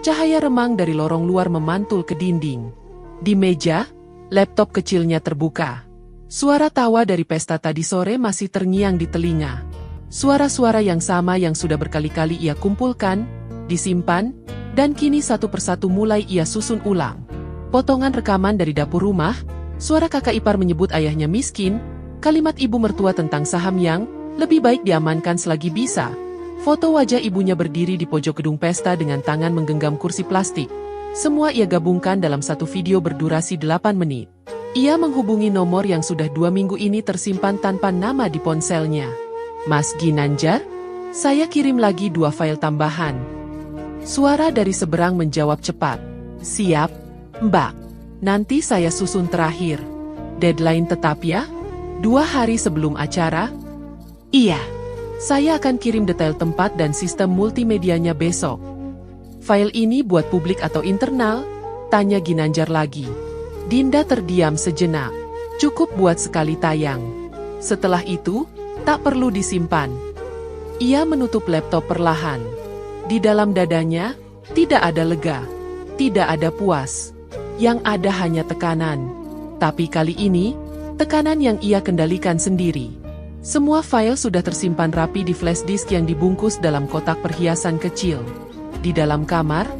cahaya remang dari lorong luar memantul ke dinding. Di meja, laptop kecilnya terbuka. Suara tawa dari pesta tadi sore masih terngiang di telinga. Suara-suara yang sama yang sudah berkali-kali ia kumpulkan, disimpan, dan kini satu persatu mulai ia susun ulang. Potongan rekaman dari dapur rumah, suara kakak ipar menyebut ayahnya miskin, kalimat ibu mertua tentang saham yang lebih baik diamankan selagi bisa. Foto wajah ibunya berdiri di pojok gedung pesta dengan tangan menggenggam kursi plastik. Semua ia gabungkan dalam satu video berdurasi 8 menit. Ia menghubungi nomor yang sudah 2 minggu ini tersimpan tanpa nama di ponselnya. "Mas Ginanjar, saya kirim lagi 2 file tambahan." Suara dari seberang menjawab cepat. "Siap, Mbak. Nanti saya susun terakhir. Deadline tetap ya? 2 hari sebelum acara?" "Iya. Saya akan kirim detail tempat dan sistem multimedianya besok." "File ini buat publik atau internal?" tanya Ginanjar lagi. Dinda terdiam sejenak. "Cukup buat sekali tayang. Setelah itu, tak perlu disimpan." Ia menutup laptop perlahan. Di dalam dadanya, tidak ada lega, tidak ada puas. Yang ada hanya tekanan. Tapi kali ini, tekanan yang ia kendalikan sendiri. Semua file sudah tersimpan rapi di flash disk yang dibungkus dalam kotak perhiasan kecil. Di dalam kamar,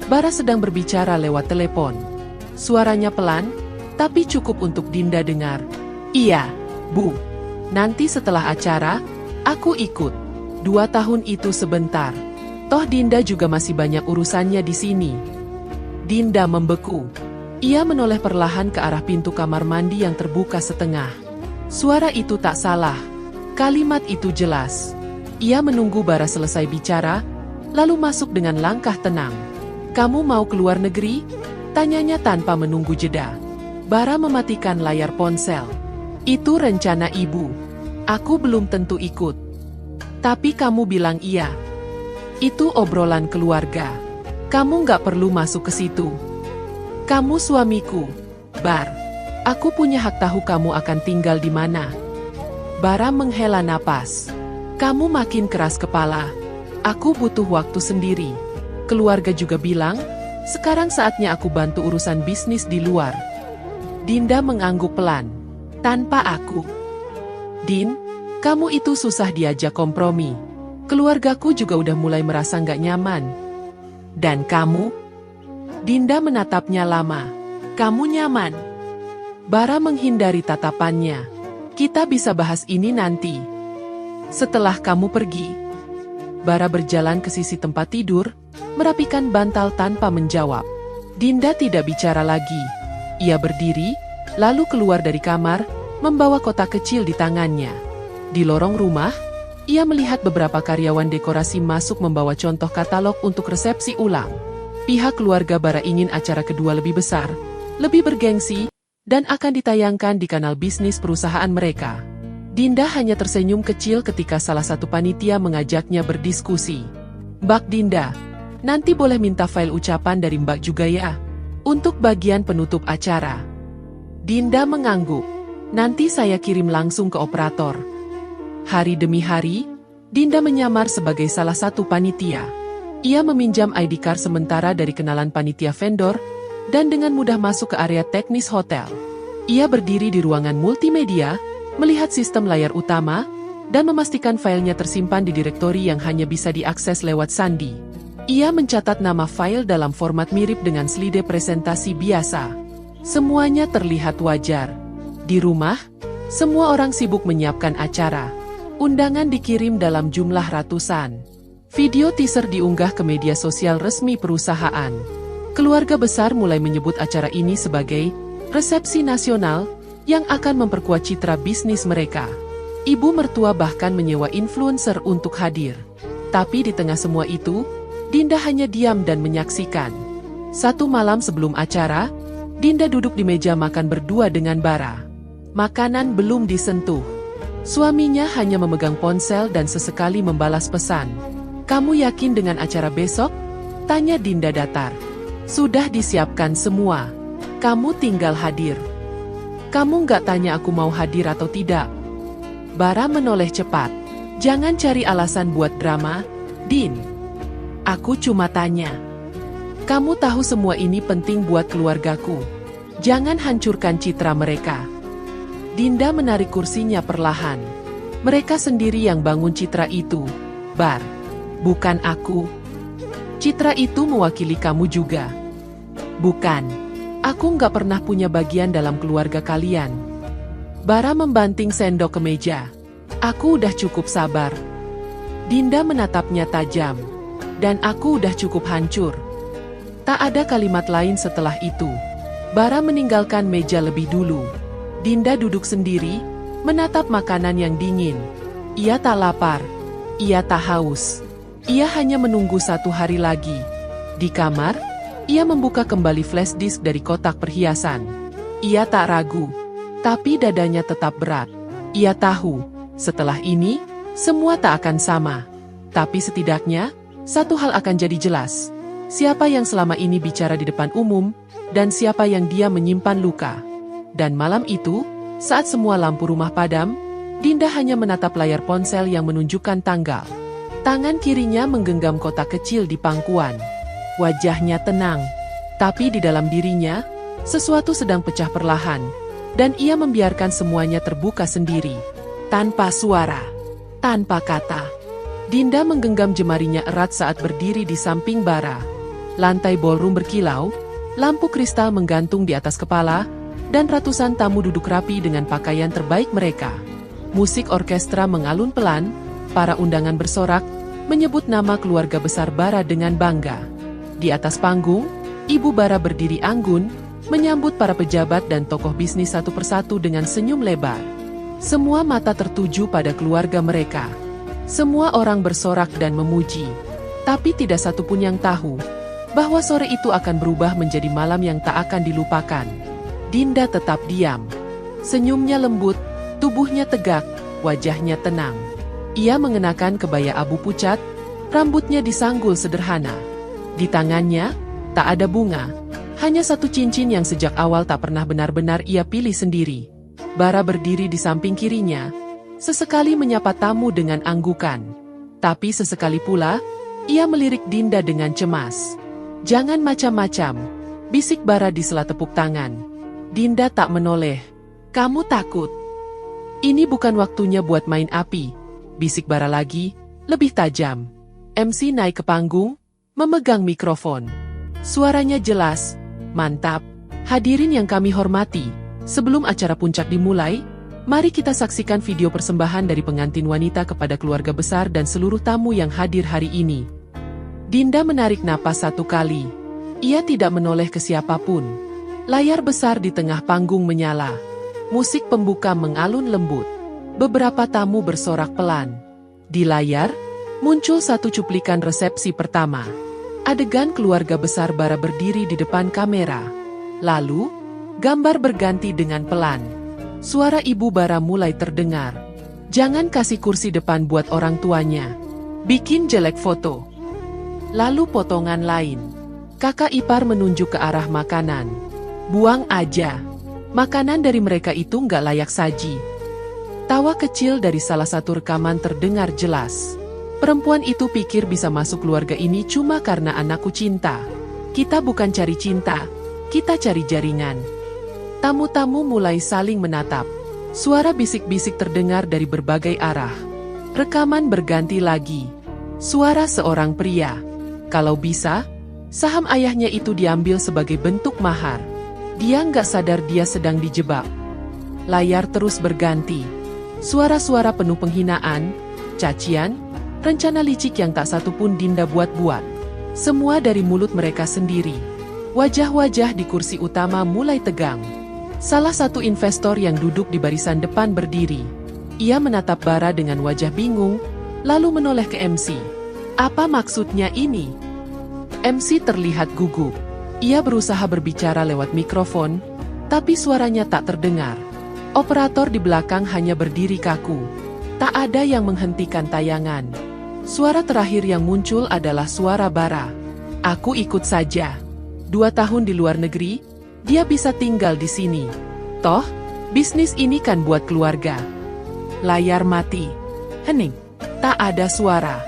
Bara sedang berbicara lewat telepon. Suaranya pelan, tapi cukup untuk Dinda dengar. "Iya, Bu. Nanti setelah acara, aku ikut. 2 tahun itu sebentar. Toh Dinda juga masih banyak urusannya di sini." Dinda membeku. Ia menoleh perlahan ke arah pintu kamar mandi yang terbuka setengah. Suara itu tak salah. Kalimat itu jelas. Ia menunggu Bara selesai bicara, lalu masuk dengan langkah tenang. "Kamu mau keluar negeri?" tanyanya tanpa menunggu jeda. Bara mematikan layar ponsel. "Itu rencana ibu. Aku belum tentu ikut." "Tapi kamu bilang iya." Itu obrolan keluarga. Kamu nggak perlu masuk ke situ. Kamu suamiku, Bar. Aku punya hak tahu kamu akan tinggal di mana. Bara menghela napas. Kamu makin keras kepala. Aku butuh waktu sendiri. Keluarga juga bilang, sekarang saatnya aku bantu urusan bisnis di luar. Dinda mengangguk pelan. Tanpa aku. Din, kamu itu susah diajak kompromi. Keluargaku juga udah mulai merasa nggak nyaman. Dan kamu? Dinda menatapnya lama. Kamu nyaman? Bara menghindari tatapannya. Kita bisa bahas ini nanti. Setelah kamu pergi. Bara berjalan ke sisi tempat tidur, merapikan bantal tanpa menjawab. Dinda tidak bicara lagi. Ia berdiri, lalu keluar dari kamar, membawa kotak kecil di tangannya. Di lorong rumah, ia melihat beberapa karyawan dekorasi masuk membawa contoh katalog untuk resepsi ulang. Pihak keluarga Bara ingin acara kedua lebih besar, lebih bergengsi, dan akan ditayangkan di kanal bisnis perusahaan mereka. Dinda hanya tersenyum kecil ketika salah satu panitia mengajaknya berdiskusi. Mbak Dinda, nanti boleh minta file ucapan dari Mbak juga ya, untuk bagian penutup acara. Dinda mengangguk. Nanti saya kirim langsung ke operator. Hari demi hari, Dinda menyamar sebagai salah satu panitia. Ia meminjam ID card sementara dari kenalan panitia vendor, dan dengan mudah masuk ke area teknis hotel. Ia berdiri di ruangan multimedia, melihat sistem layar utama, dan memastikan filenya tersimpan di direktori yang hanya bisa diakses lewat sandi. Ia mencatat nama file dalam format mirip dengan slide presentasi biasa. Semuanya terlihat wajar. Di rumah, semua orang sibuk menyiapkan acara. Undangan dikirim dalam jumlah ratusan. Video teaser diunggah ke media sosial resmi perusahaan. Keluarga besar mulai menyebut acara ini sebagai resepsi nasional yang akan memperkuat citra bisnis mereka. Ibu mertua bahkan menyewa influencer untuk hadir. Tapi di tengah semua itu, Dinda hanya diam dan menyaksikan. Satu malam sebelum acara, Dinda duduk di meja makan berdua dengan Bara. Makanan belum disentuh. Suaminya hanya memegang ponsel dan sesekali membalas pesan. "Kamu yakin dengan acara besok?" tanya Dinda datar. "Sudah disiapkan semua. Kamu tinggal hadir." "Kamu nggak tanya aku mau hadir atau tidak?" Bara menoleh cepat. "Jangan cari alasan buat drama, Din. Aku cuma tanya. Kamu tahu semua ini penting buat keluargaku. Jangan hancurkan citra mereka." Dinda menarik kursinya perlahan. "Mereka sendiri yang bangun citra itu, Bar. Bukan aku. Citra itu mewakili kamu juga." "Bukan. Aku nggak pernah punya bagian dalam keluarga kalian." Bara membanting sendok ke meja. "Aku udah cukup sabar." Dinda menatapnya tajam. "Dan aku udah cukup hancur." Tak ada kalimat lain setelah itu. Bara meninggalkan meja lebih dulu. Dinda duduk sendiri, menatap makanan yang dingin. Ia tak lapar. Ia tak haus. Ia hanya menunggu satu hari lagi. Di kamar, ia membuka kembali flash disk dari kotak perhiasan. Ia tak ragu. Tapi dadanya tetap berat. Ia tahu, setelah ini, semua tak akan sama. Tapi setidaknya, satu hal akan jadi jelas. Siapa yang selama ini bicara di depan umum, dan siapa yang dia menyimpan luka. Dan malam itu, saat semua lampu rumah padam, Dinda hanya menatap layar ponsel yang menunjukkan tanggal. Tangan kirinya menggenggam kotak kecil di pangkuan. Wajahnya tenang. Tapi di dalam dirinya, sesuatu sedang pecah perlahan. Dan ia membiarkan semuanya terbuka sendiri. Tanpa suara. Tanpa kata. Dinda menggenggam jemarinya erat saat berdiri di samping Bara. Lantai ballroom berkilau, lampu kristal menggantung di atas kepala, dan ratusan tamu duduk rapi dengan pakaian terbaik mereka. Musik orkestra mengalun pelan, para undangan bersorak, menyebut nama keluarga besar Bara dengan bangga. Di atas panggung, Ibu Bara berdiri anggun, menyambut para pejabat dan tokoh bisnis satu persatu dengan senyum lebar. Semua mata tertuju pada keluarga mereka. Semua orang bersorak dan memuji. Tapi tidak satu pun yang tahu bahwa sore itu akan berubah menjadi malam yang tak akan dilupakan. Dinda tetap diam. Senyumnya lembut, tubuhnya tegak, wajahnya tenang. Ia mengenakan kebaya abu pucat, Rambutnya disanggul sederhana. Di tangannya, tak ada bunga. Hanya satu cincin yang sejak awal tak pernah benar-benar ia pilih sendiri. Bara berdiri di samping kirinya, sesekali menyapa tamu dengan anggukan. Tapi sesekali pula, ia melirik Dinda dengan cemas. "Jangan macam-macam," bisik Bara di sela tepuk tangan. Dinda tak menoleh. "Kamu takut? Ini bukan waktunya buat main api," bisik Bara lagi, lebih tajam. MC naik ke panggung, memegang mikrofon. Suaranya jelas, "Mantap. Hadirin yang kami hormati, sebelum acara puncak dimulai, mari kita saksikan video persembahan dari pengantin wanita kepada keluarga besar dan seluruh tamu yang hadir hari ini." Dinda menarik napas satu kali. Ia tidak menoleh ke siapapun. Layar besar di tengah panggung menyala. Musik pembuka mengalun lembut. Beberapa tamu bersorak pelan. Di layar, muncul satu cuplikan resepsi pertama. Adegan keluarga besar Bara berdiri di depan kamera. Lalu, gambar berganti dengan pelan. Suara ibu Bara mulai terdengar. "Jangan kasih kursi depan buat orang tuanya. Bikin jelek foto." Lalu potongan lain. Kakak ipar menunjuk ke arah makanan. "Buang aja. Makanan dari mereka itu nggak layak saji." Tawa kecil dari salah satu rekaman terdengar jelas. "Perempuan itu pikir bisa masuk keluarga ini cuma karena anakku cinta. Kita bukan cari cinta, kita cari jaringan." Tamu-tamu mulai saling menatap. Suara bisik-bisik terdengar dari berbagai arah. Rekaman berganti lagi. Suara seorang pria. "Kalau bisa, saham ayahnya itu diambil sebagai bentuk mahar. Dia nggak sadar dia sedang dijebak." Layar terus berganti. Suara-suara penuh penghinaan, cacian, rencana licik yang tak satu pun Dinda buat-buat. Semua dari mulut mereka sendiri. Wajah-wajah di kursi utama mulai tegang. Salah satu investor yang duduk di barisan depan berdiri. Ia menatap Bara dengan wajah bingung, lalu menoleh ke MC. "Apa maksudnya ini?" MC terlihat gugup. Ia berusaha berbicara lewat mikrofon, tapi suaranya tak terdengar. Operator di belakang hanya berdiri kaku. Tak ada yang menghentikan tayangan. Suara terakhir yang muncul adalah suara Bara. "Aku ikut saja. 2 tahun di luar negeri, dia bisa tinggal di sini. Toh, bisnis ini kan buat keluarga." Layar mati. Hening. Tak ada suara.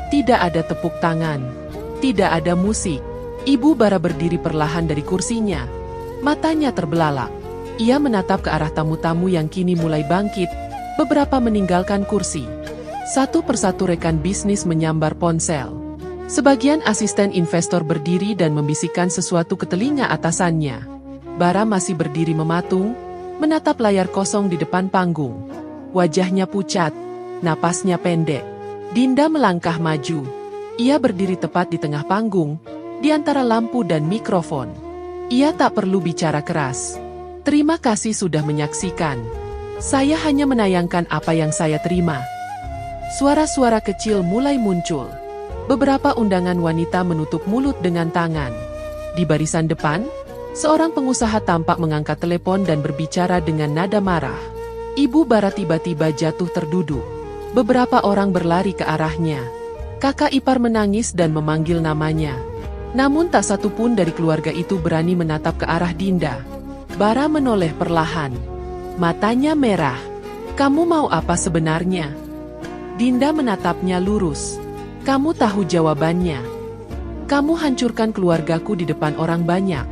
Tidak ada tepuk tangan. Tidak ada musik. Ibu Bara berdiri perlahan dari kursinya. Matanya terbelalak. Ia menatap ke arah tamu-tamu yang kini mulai bangkit, beberapa meninggalkan kursi. Satu persatu rekan bisnis menyambar ponsel. Sebagian asisten investor berdiri dan membisikkan sesuatu ke telinga atasannya. Bara masih berdiri mematung, menatap layar kosong di depan panggung. Wajahnya pucat, napasnya pendek. Dinda melangkah maju. Ia berdiri tepat di tengah panggung, di antara lampu dan mikrofon. Ia tak perlu bicara keras. "Terima kasih sudah menyaksikan. Saya hanya menayangkan apa yang saya terima." Suara-suara kecil mulai muncul. Beberapa undangan wanita menutup mulut dengan tangan. Di barisan depan, seorang pengusaha tampak mengangkat telepon dan berbicara dengan nada marah. Ibu Bara tiba-tiba jatuh terduduk. Beberapa orang berlari ke arahnya. Kakak ipar menangis dan memanggil namanya. Namun tak satu pun dari keluarga itu berani menatap ke arah Dinda. Bara menoleh perlahan. Matanya merah. "Kamu mau apa sebenarnya?" Dinda menatapnya lurus. "Kamu tahu jawabannya. Kamu hancurkan keluargaku di depan orang banyak."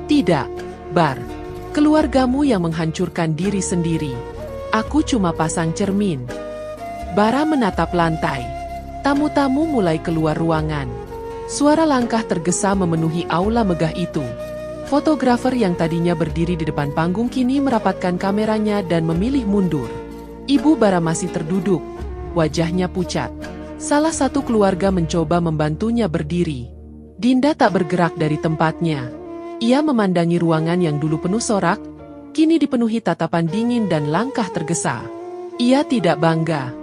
"Tidak, Bar. Keluargamu yang menghancurkan diri sendiri. Aku cuma pasang cermin." Bara menatap lantai. Tamu-tamu mulai keluar ruangan. Suara langkah tergesa memenuhi aula megah itu. Fotografer yang tadinya berdiri di depan panggung kini merapatkan kameranya dan memilih mundur. Ibu Bara masih terduduk. Wajahnya pucat. Salah satu keluarga mencoba membantunya berdiri. Dinda tak bergerak dari tempatnya. Ia memandangi ruangan yang dulu penuh sorak, kini dipenuhi tatapan dingin dan langkah tergesa. Ia tidak bangga.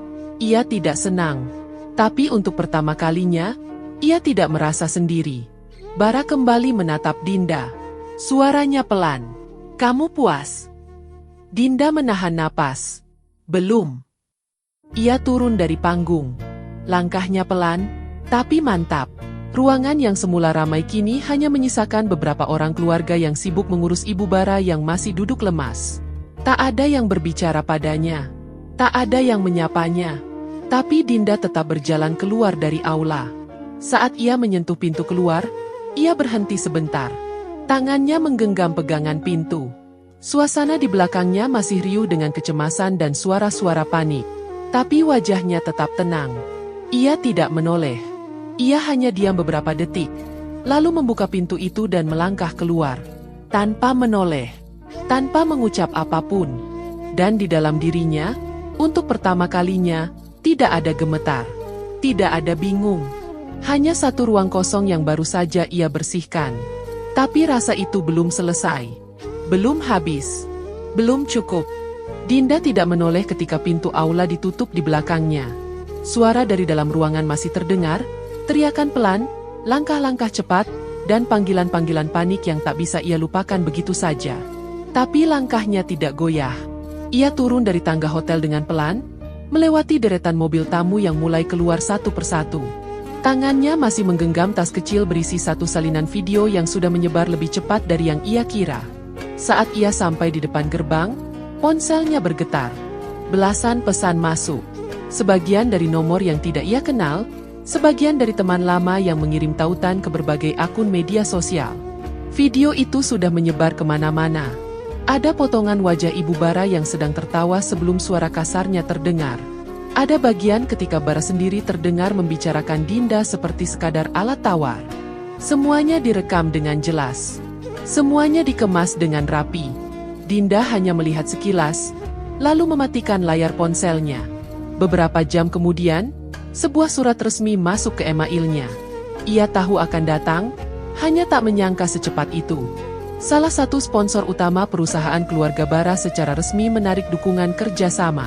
Ia tidak senang. Tapi untuk pertama kalinya, ia tidak merasa sendiri. Bara kembali menatap Dinda. Suaranya pelan. "Kamu puas?" Dinda menahan napas. "Belum." Ia turun dari panggung. Langkahnya pelan, Tapi mantap. Ruangan yang semula ramai kini hanya menyisakan beberapa orang keluarga yang sibuk mengurus Ibu Bara yang masih duduk lemas. Tak ada yang berbicara padanya. Tak ada yang menyapanya. Tapi Dinda tetap berjalan keluar dari aula. Saat ia menyentuh pintu keluar, ia berhenti sebentar. Tangannya menggenggam pegangan pintu. Suasana di belakangnya masih riuh dengan kecemasan dan suara-suara panik. Tapi wajahnya tetap tenang. Ia tidak menoleh. Ia hanya diam beberapa detik, lalu membuka pintu itu dan melangkah keluar. Tanpa menoleh, tanpa mengucap apapun. Dan di dalam dirinya, untuk pertama kalinya, tidak ada gemetar. Tidak ada bingung. Hanya satu ruang kosong yang baru saja ia bersihkan. Tapi rasa itu belum selesai. Belum habis. Belum cukup. Dinda tidak menoleh ketika pintu aula ditutup di belakangnya. Suara dari dalam ruangan masih terdengar, teriakan pelan, langkah-langkah cepat, dan panggilan-panggilan panik yang tak bisa ia lupakan begitu saja. Tapi langkahnya tidak goyah. Ia turun dari tangga hotel dengan pelan, melewati deretan mobil tamu yang mulai keluar satu persatu. Tangannya masih menggenggam tas kecil berisi satu salinan video yang sudah menyebar lebih cepat dari yang ia kira. Saat ia sampai di depan gerbang, ponselnya bergetar. Belasan pesan masuk. Sebagian dari nomor yang tidak ia kenal, sebagian dari teman lama yang mengirim tautan ke berbagai akun media sosial. Video itu sudah menyebar kemana-mana. Ada potongan wajah Ibu Bara yang sedang tertawa sebelum suara kasarnya terdengar. Ada bagian ketika Bara sendiri terdengar membicarakan Dinda seperti sekadar alat tawar. Semuanya direkam dengan jelas. Semuanya dikemas dengan rapi. Dinda hanya melihat sekilas, lalu mematikan layar ponselnya. Beberapa jam kemudian, sebuah surat resmi masuk ke emailnya. Ia tahu akan datang, hanya tak menyangka secepat itu. Salah satu sponsor utama perusahaan keluarga Bara secara resmi menarik dukungan kerjasama.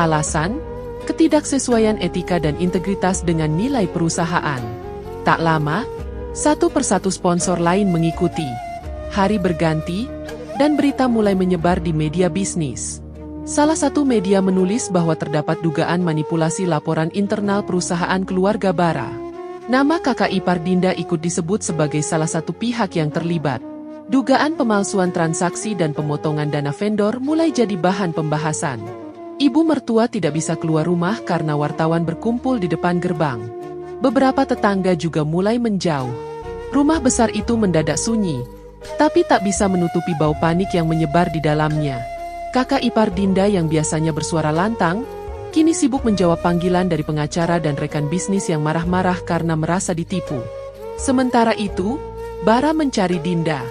Alasan? Ketidaksesuaian etika dan integritas dengan nilai perusahaan. Tak lama, satu persatu sponsor lain mengikuti. Hari berganti, dan berita mulai menyebar di media bisnis. Salah satu media menulis bahwa terdapat dugaan manipulasi laporan internal perusahaan keluarga Bara. Nama kakak ipar Dinda ikut disebut sebagai salah satu pihak yang terlibat. Dugaan pemalsuan transaksi dan pemotongan dana vendor mulai jadi bahan pembahasan. Ibu mertua tidak bisa keluar rumah karena wartawan berkumpul di depan gerbang. Beberapa tetangga juga mulai menjauh. Rumah besar itu mendadak sunyi, tapi tak bisa menutupi bau panik yang menyebar di dalamnya. Kakak ipar Dinda yang biasanya bersuara lantang, kini sibuk menjawab panggilan dari pengacara dan rekan bisnis yang marah-marah karena merasa ditipu. Sementara itu, Bara mencari Dinda.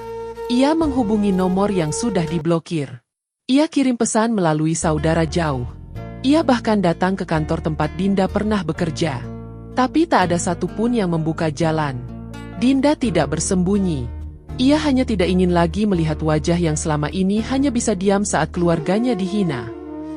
Ia menghubungi nomor yang sudah diblokir. Ia kirim pesan melalui saudara jauh. Ia bahkan datang ke kantor tempat Dinda pernah bekerja. Tapi tak ada satupun yang membuka jalan. Dinda tidak bersembunyi. Ia hanya tidak ingin lagi melihat wajah yang selama ini hanya bisa diam saat keluarganya dihina.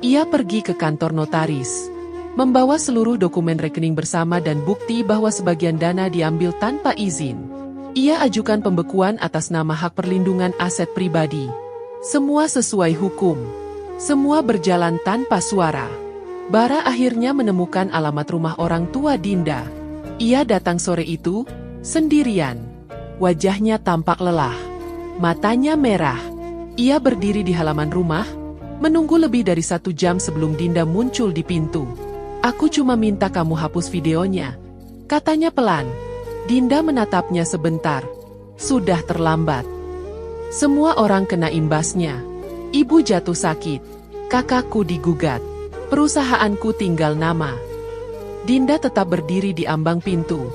Ia pergi ke kantor notaris, membawa seluruh dokumen rekening bersama dan bukti bahwa sebagian dana diambil tanpa izin. Ia ajukan pembekuan atas nama hak perlindungan aset pribadi. Semua sesuai hukum. Semua berjalan tanpa suara. Bara akhirnya menemukan alamat rumah orang tua Dinda. Ia datang sore itu, sendirian. Wajahnya tampak lelah. Matanya merah. Ia berdiri di halaman rumah, menunggu lebih dari 1 jam sebelum Dinda muncul di pintu. "Aku cuma minta kamu hapus videonya," katanya pelan. Dinda menatapnya sebentar. Sudah terlambat. Semua orang kena imbasnya. Ibu jatuh sakit. Kakakku digugat. Perusahaanku tinggal nama. Dinda tetap berdiri di ambang pintu.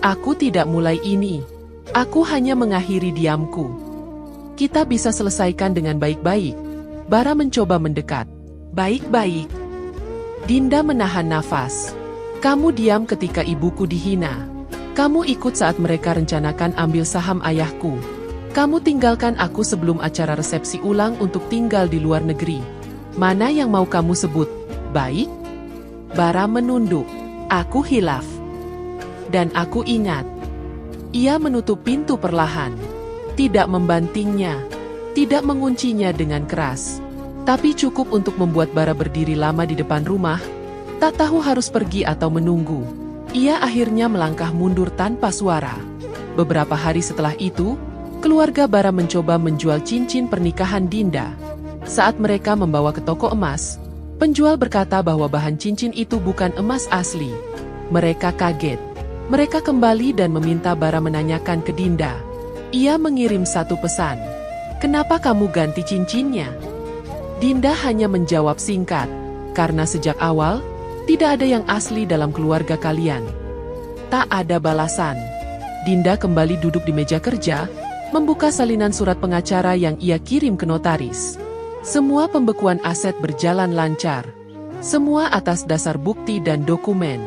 "Aku tidak mulai ini. Aku hanya mengakhiri diamku. Kita bisa selesaikan dengan baik-baik." Bara mencoba mendekat. "Baik-baik." Dinda menahan nafas. "Kamu diam ketika ibuku dihina. Kamu ikut saat mereka rencanakan ambil saham ayahku. Kamu tinggalkan aku sebelum acara resepsi ulang untuk tinggal di luar negeri. Mana yang mau kamu sebut baik?" Bara menunduk. "Aku hilaf. Dan aku ingat." Ia menutup pintu perlahan. Tidak membantingnya. Tidak menguncinya dengan keras. Tapi cukup untuk membuat Bara berdiri lama di depan rumah. Tak tahu harus pergi atau menunggu. Ia akhirnya melangkah mundur tanpa suara. Beberapa hari setelah itu, keluarga Bara mencoba menjual cincin pernikahan Dinda. Saat mereka membawa ke toko emas, penjual berkata bahwa bahan cincin itu bukan emas asli. Mereka kaget. Mereka kembali dan meminta Bara menanyakan ke Dinda. Ia mengirim satu pesan. "Kenapa kamu ganti cincinnya?" Dinda hanya menjawab singkat, "Karena sejak awal, tidak ada yang asli dalam keluarga kalian." Tak ada balasan. Dinda kembali duduk di meja kerja, membuka salinan surat pengacara yang ia kirim ke notaris. Semua pembekuan aset berjalan lancar. Semua atas dasar bukti dan dokumen.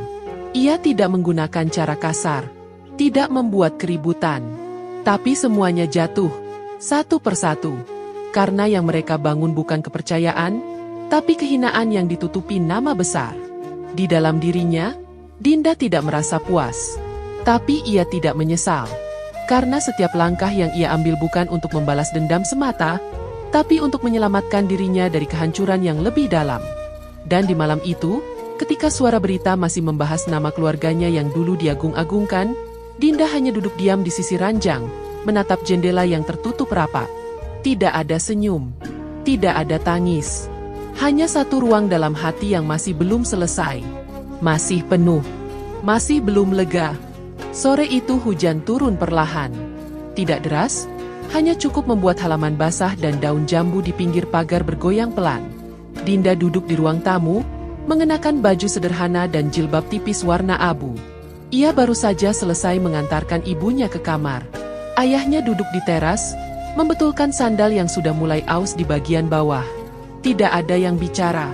Ia tidak menggunakan cara kasar, tidak membuat keributan. Tapi semuanya jatuh, satu persatu. Karena yang mereka bangun bukan kepercayaan, tapi kehinaan yang ditutupi nama besar. Di dalam dirinya, Dinda tidak merasa puas. Tapi ia tidak menyesal. Karena setiap langkah yang ia ambil bukan untuk membalas dendam semata, tapi untuk menyelamatkan dirinya dari kehancuran yang lebih dalam. Dan di malam itu, ketika suara berita masih membahas nama keluarganya yang dulu diagung-agungkan, Dinda hanya duduk diam di sisi ranjang, menatap jendela yang tertutup rapat. Tidak ada senyum, tidak ada tangis. Hanya satu ruang dalam hati yang masih belum selesai. Masih penuh. Masih belum lega. Sore itu hujan turun perlahan. Tidak deras, hanya cukup membuat halaman basah dan daun jambu di pinggir pagar bergoyang pelan. Dinda duduk di ruang tamu, mengenakan baju sederhana dan jilbab tipis warna abu. Ia baru saja selesai mengantarkan ibunya ke kamar. Ayahnya duduk di teras, membetulkan sandal yang sudah mulai aus di bagian bawah. Tidak ada yang bicara,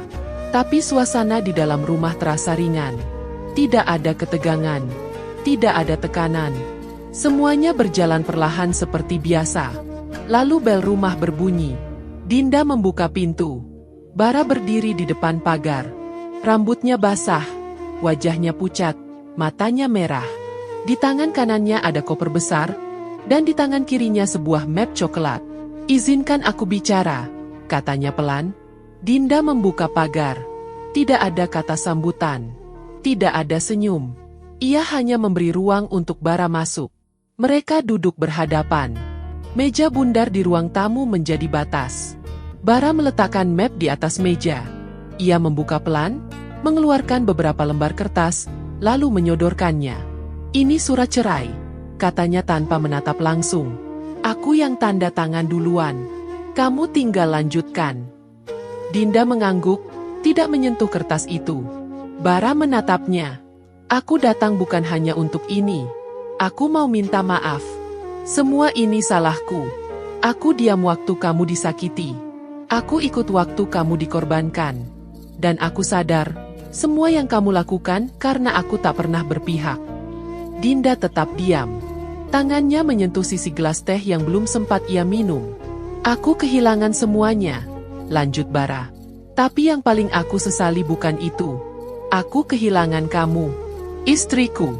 tapi suasana di dalam rumah terasa ringan. Tidak ada ketegangan, tidak ada tekanan. Semuanya berjalan perlahan seperti biasa. Lalu bel rumah berbunyi. Dinda membuka pintu. Bara berdiri di depan pagar. Rambutnya basah, wajahnya pucat, matanya merah. Di tangan kanannya ada koper besar, dan di tangan kirinya sebuah map coklat. "Izinkan aku bicara," katanya pelan. Dinda membuka pagar. Tidak ada kata sambutan. Tidak ada senyum. Ia hanya memberi ruang untuk Bara masuk. Mereka duduk berhadapan. Meja bundar di ruang tamu menjadi batas. Bara meletakkan map di atas meja. Ia membuka pelan, mengeluarkan beberapa lembar kertas, lalu menyodorkannya. "Ini surat cerai," katanya tanpa menatap langsung. "Aku yang tanda tangan duluan. Kamu tinggal lanjutkan." Dinda mengangguk, tidak menyentuh kertas itu. Bara menatapnya. "Aku datang bukan hanya untuk ini. Aku mau minta maaf. Semua ini salahku. Aku diam waktu kamu disakiti. Aku ikut waktu kamu dikorbankan. Dan aku sadar, semua yang kamu lakukan karena aku tak pernah berpihak." Dinda tetap diam. Tangannya menyentuh sisi gelas teh yang belum sempat ia minum. "Aku kehilangan semuanya," lanjut Bara. "Tapi yang paling aku sesali bukan itu. Aku kehilangan kamu. Istriku.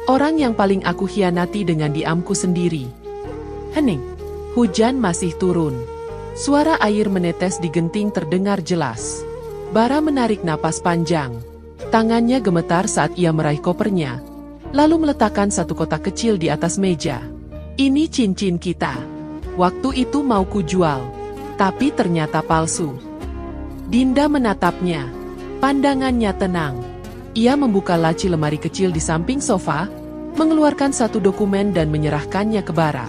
Orang yang paling aku hianati dengan diamku sendiri." Hening. Hujan masih turun. Suara air menetes di genting terdengar jelas. Bara menarik napas panjang. Tangannya gemetar saat ia meraih kopernya, lalu meletakkan satu kotak kecil di atas meja. "Ini cincin kita. Waktu itu mau kujual, tapi ternyata palsu." Dinda menatapnya. Pandangannya tenang. Ia membuka laci lemari kecil di samping sofa, mengeluarkan satu dokumen dan menyerahkannya ke Bara.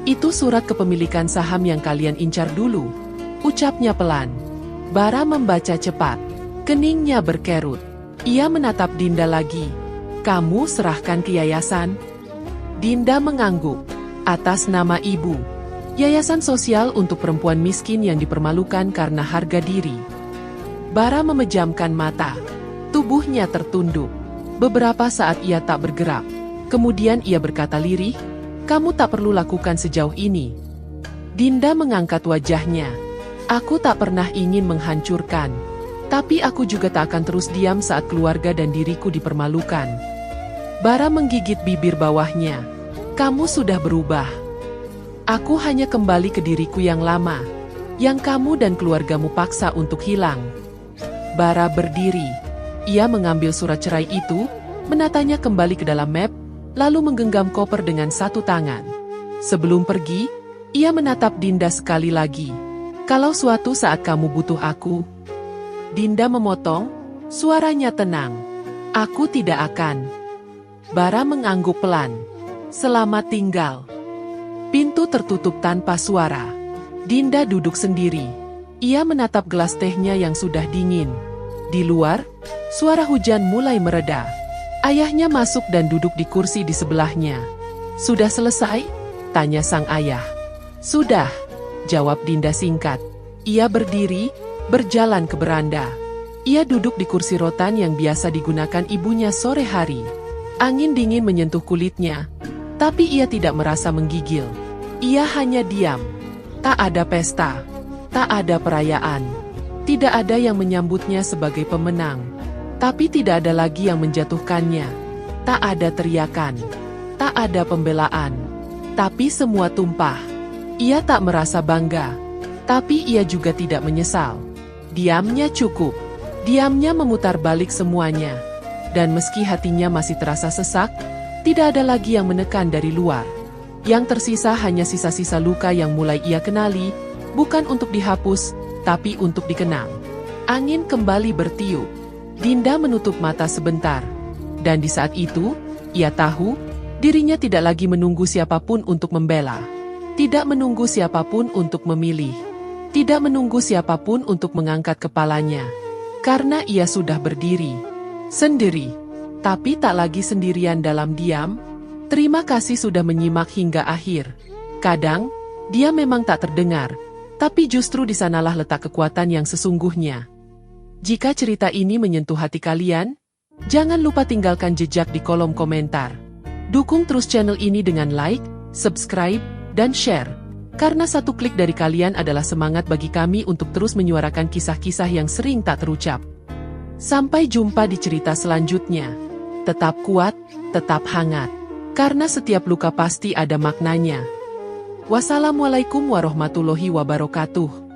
"Itu surat kepemilikan saham yang kalian incar dulu," ucapnya pelan. Bara membaca cepat. Keningnya berkerut. Ia menatap Dinda lagi. "Kamu serahkan ke yayasan?" Dinda mengangguk. "Atas nama ibu. Yayasan sosial untuk perempuan miskin yang dipermalukan karena harga diri." Bara memejamkan mata. Tubuhnya tertunduk. Beberapa saat ia tak bergerak. Kemudian ia berkata lirih, "Kamu tak perlu lakukan sejauh ini." Dinda mengangkat wajahnya. "Aku tak pernah ingin menghancurkan. Tapi aku juga tak akan terus diam saat keluarga dan diriku dipermalukan." Bara menggigit bibir bawahnya. "Kamu sudah berubah. Aku hanya kembali ke diriku yang lama, yang kamu dan keluargamu paksa untuk hilang." Bara berdiri. Ia mengambil surat cerai itu, menatanya kembali ke dalam map, lalu menggenggam koper dengan satu tangan. Sebelum pergi, ia menatap Dinda sekali lagi. "Kalau suatu saat kamu butuh aku..." Dinda memotong, suaranya tenang. "Aku tidak akan." Bara mengangguk pelan. "Selamat tinggal." Pintu tertutup tanpa suara. Dinda duduk sendiri. Ia menatap gelas tehnya yang sudah dingin. Di luar, suara hujan mulai mereda. Ayahnya masuk dan duduk di kursi di sebelahnya. "Sudah selesai?" tanya sang ayah. "Sudah," jawab Dinda singkat. Ia berdiri, berjalan ke beranda. Ia duduk di kursi rotan yang biasa digunakan ibunya sore hari. Angin dingin menyentuh kulitnya, tapi ia tidak merasa menggigil. Ia hanya diam. Tak ada pesta, tak ada perayaan. Tidak ada yang menyambutnya sebagai pemenang. Tapi tidak ada lagi yang menjatuhkannya. Tak ada teriakan, tak ada pembelaan. Tapi semua tumpah. Ia tak merasa bangga, tapi ia juga tidak menyesal. Diamnya cukup. Diamnya memutar balik semuanya. Dan meski hatinya masih terasa sesak, tidak ada lagi yang menekan dari luar. Yang tersisa hanya sisa-sisa luka yang mulai ia kenali, bukan untuk dihapus, tapi untuk dikenang. Angin kembali bertiup. Dinda menutup mata sebentar. Dan di saat itu, ia tahu, dirinya tidak lagi menunggu siapapun untuk membela. Tidak menunggu siapapun untuk memilih. Tidak menunggu siapapun untuk mengangkat kepalanya. Karena ia sudah berdiri. Sendiri. Tapi tak lagi sendirian dalam diam. Terima kasih sudah menyimak hingga akhir. Kadang, dia memang tak terdengar. Tapi justru di sanalah letak kekuatan yang sesungguhnya. Jika cerita ini menyentuh hati kalian, jangan lupa tinggalkan jejak di kolom komentar. Dukung terus channel ini dengan like, subscribe, dan share. Karena satu klik dari kalian adalah semangat bagi kami untuk terus menyuarakan kisah-kisah yang sering tak terucap. Sampai jumpa di cerita selanjutnya. Tetap kuat, tetap hangat. Karena setiap luka pasti ada maknanya. Wassalamualaikum warahmatullahi wabarakatuh.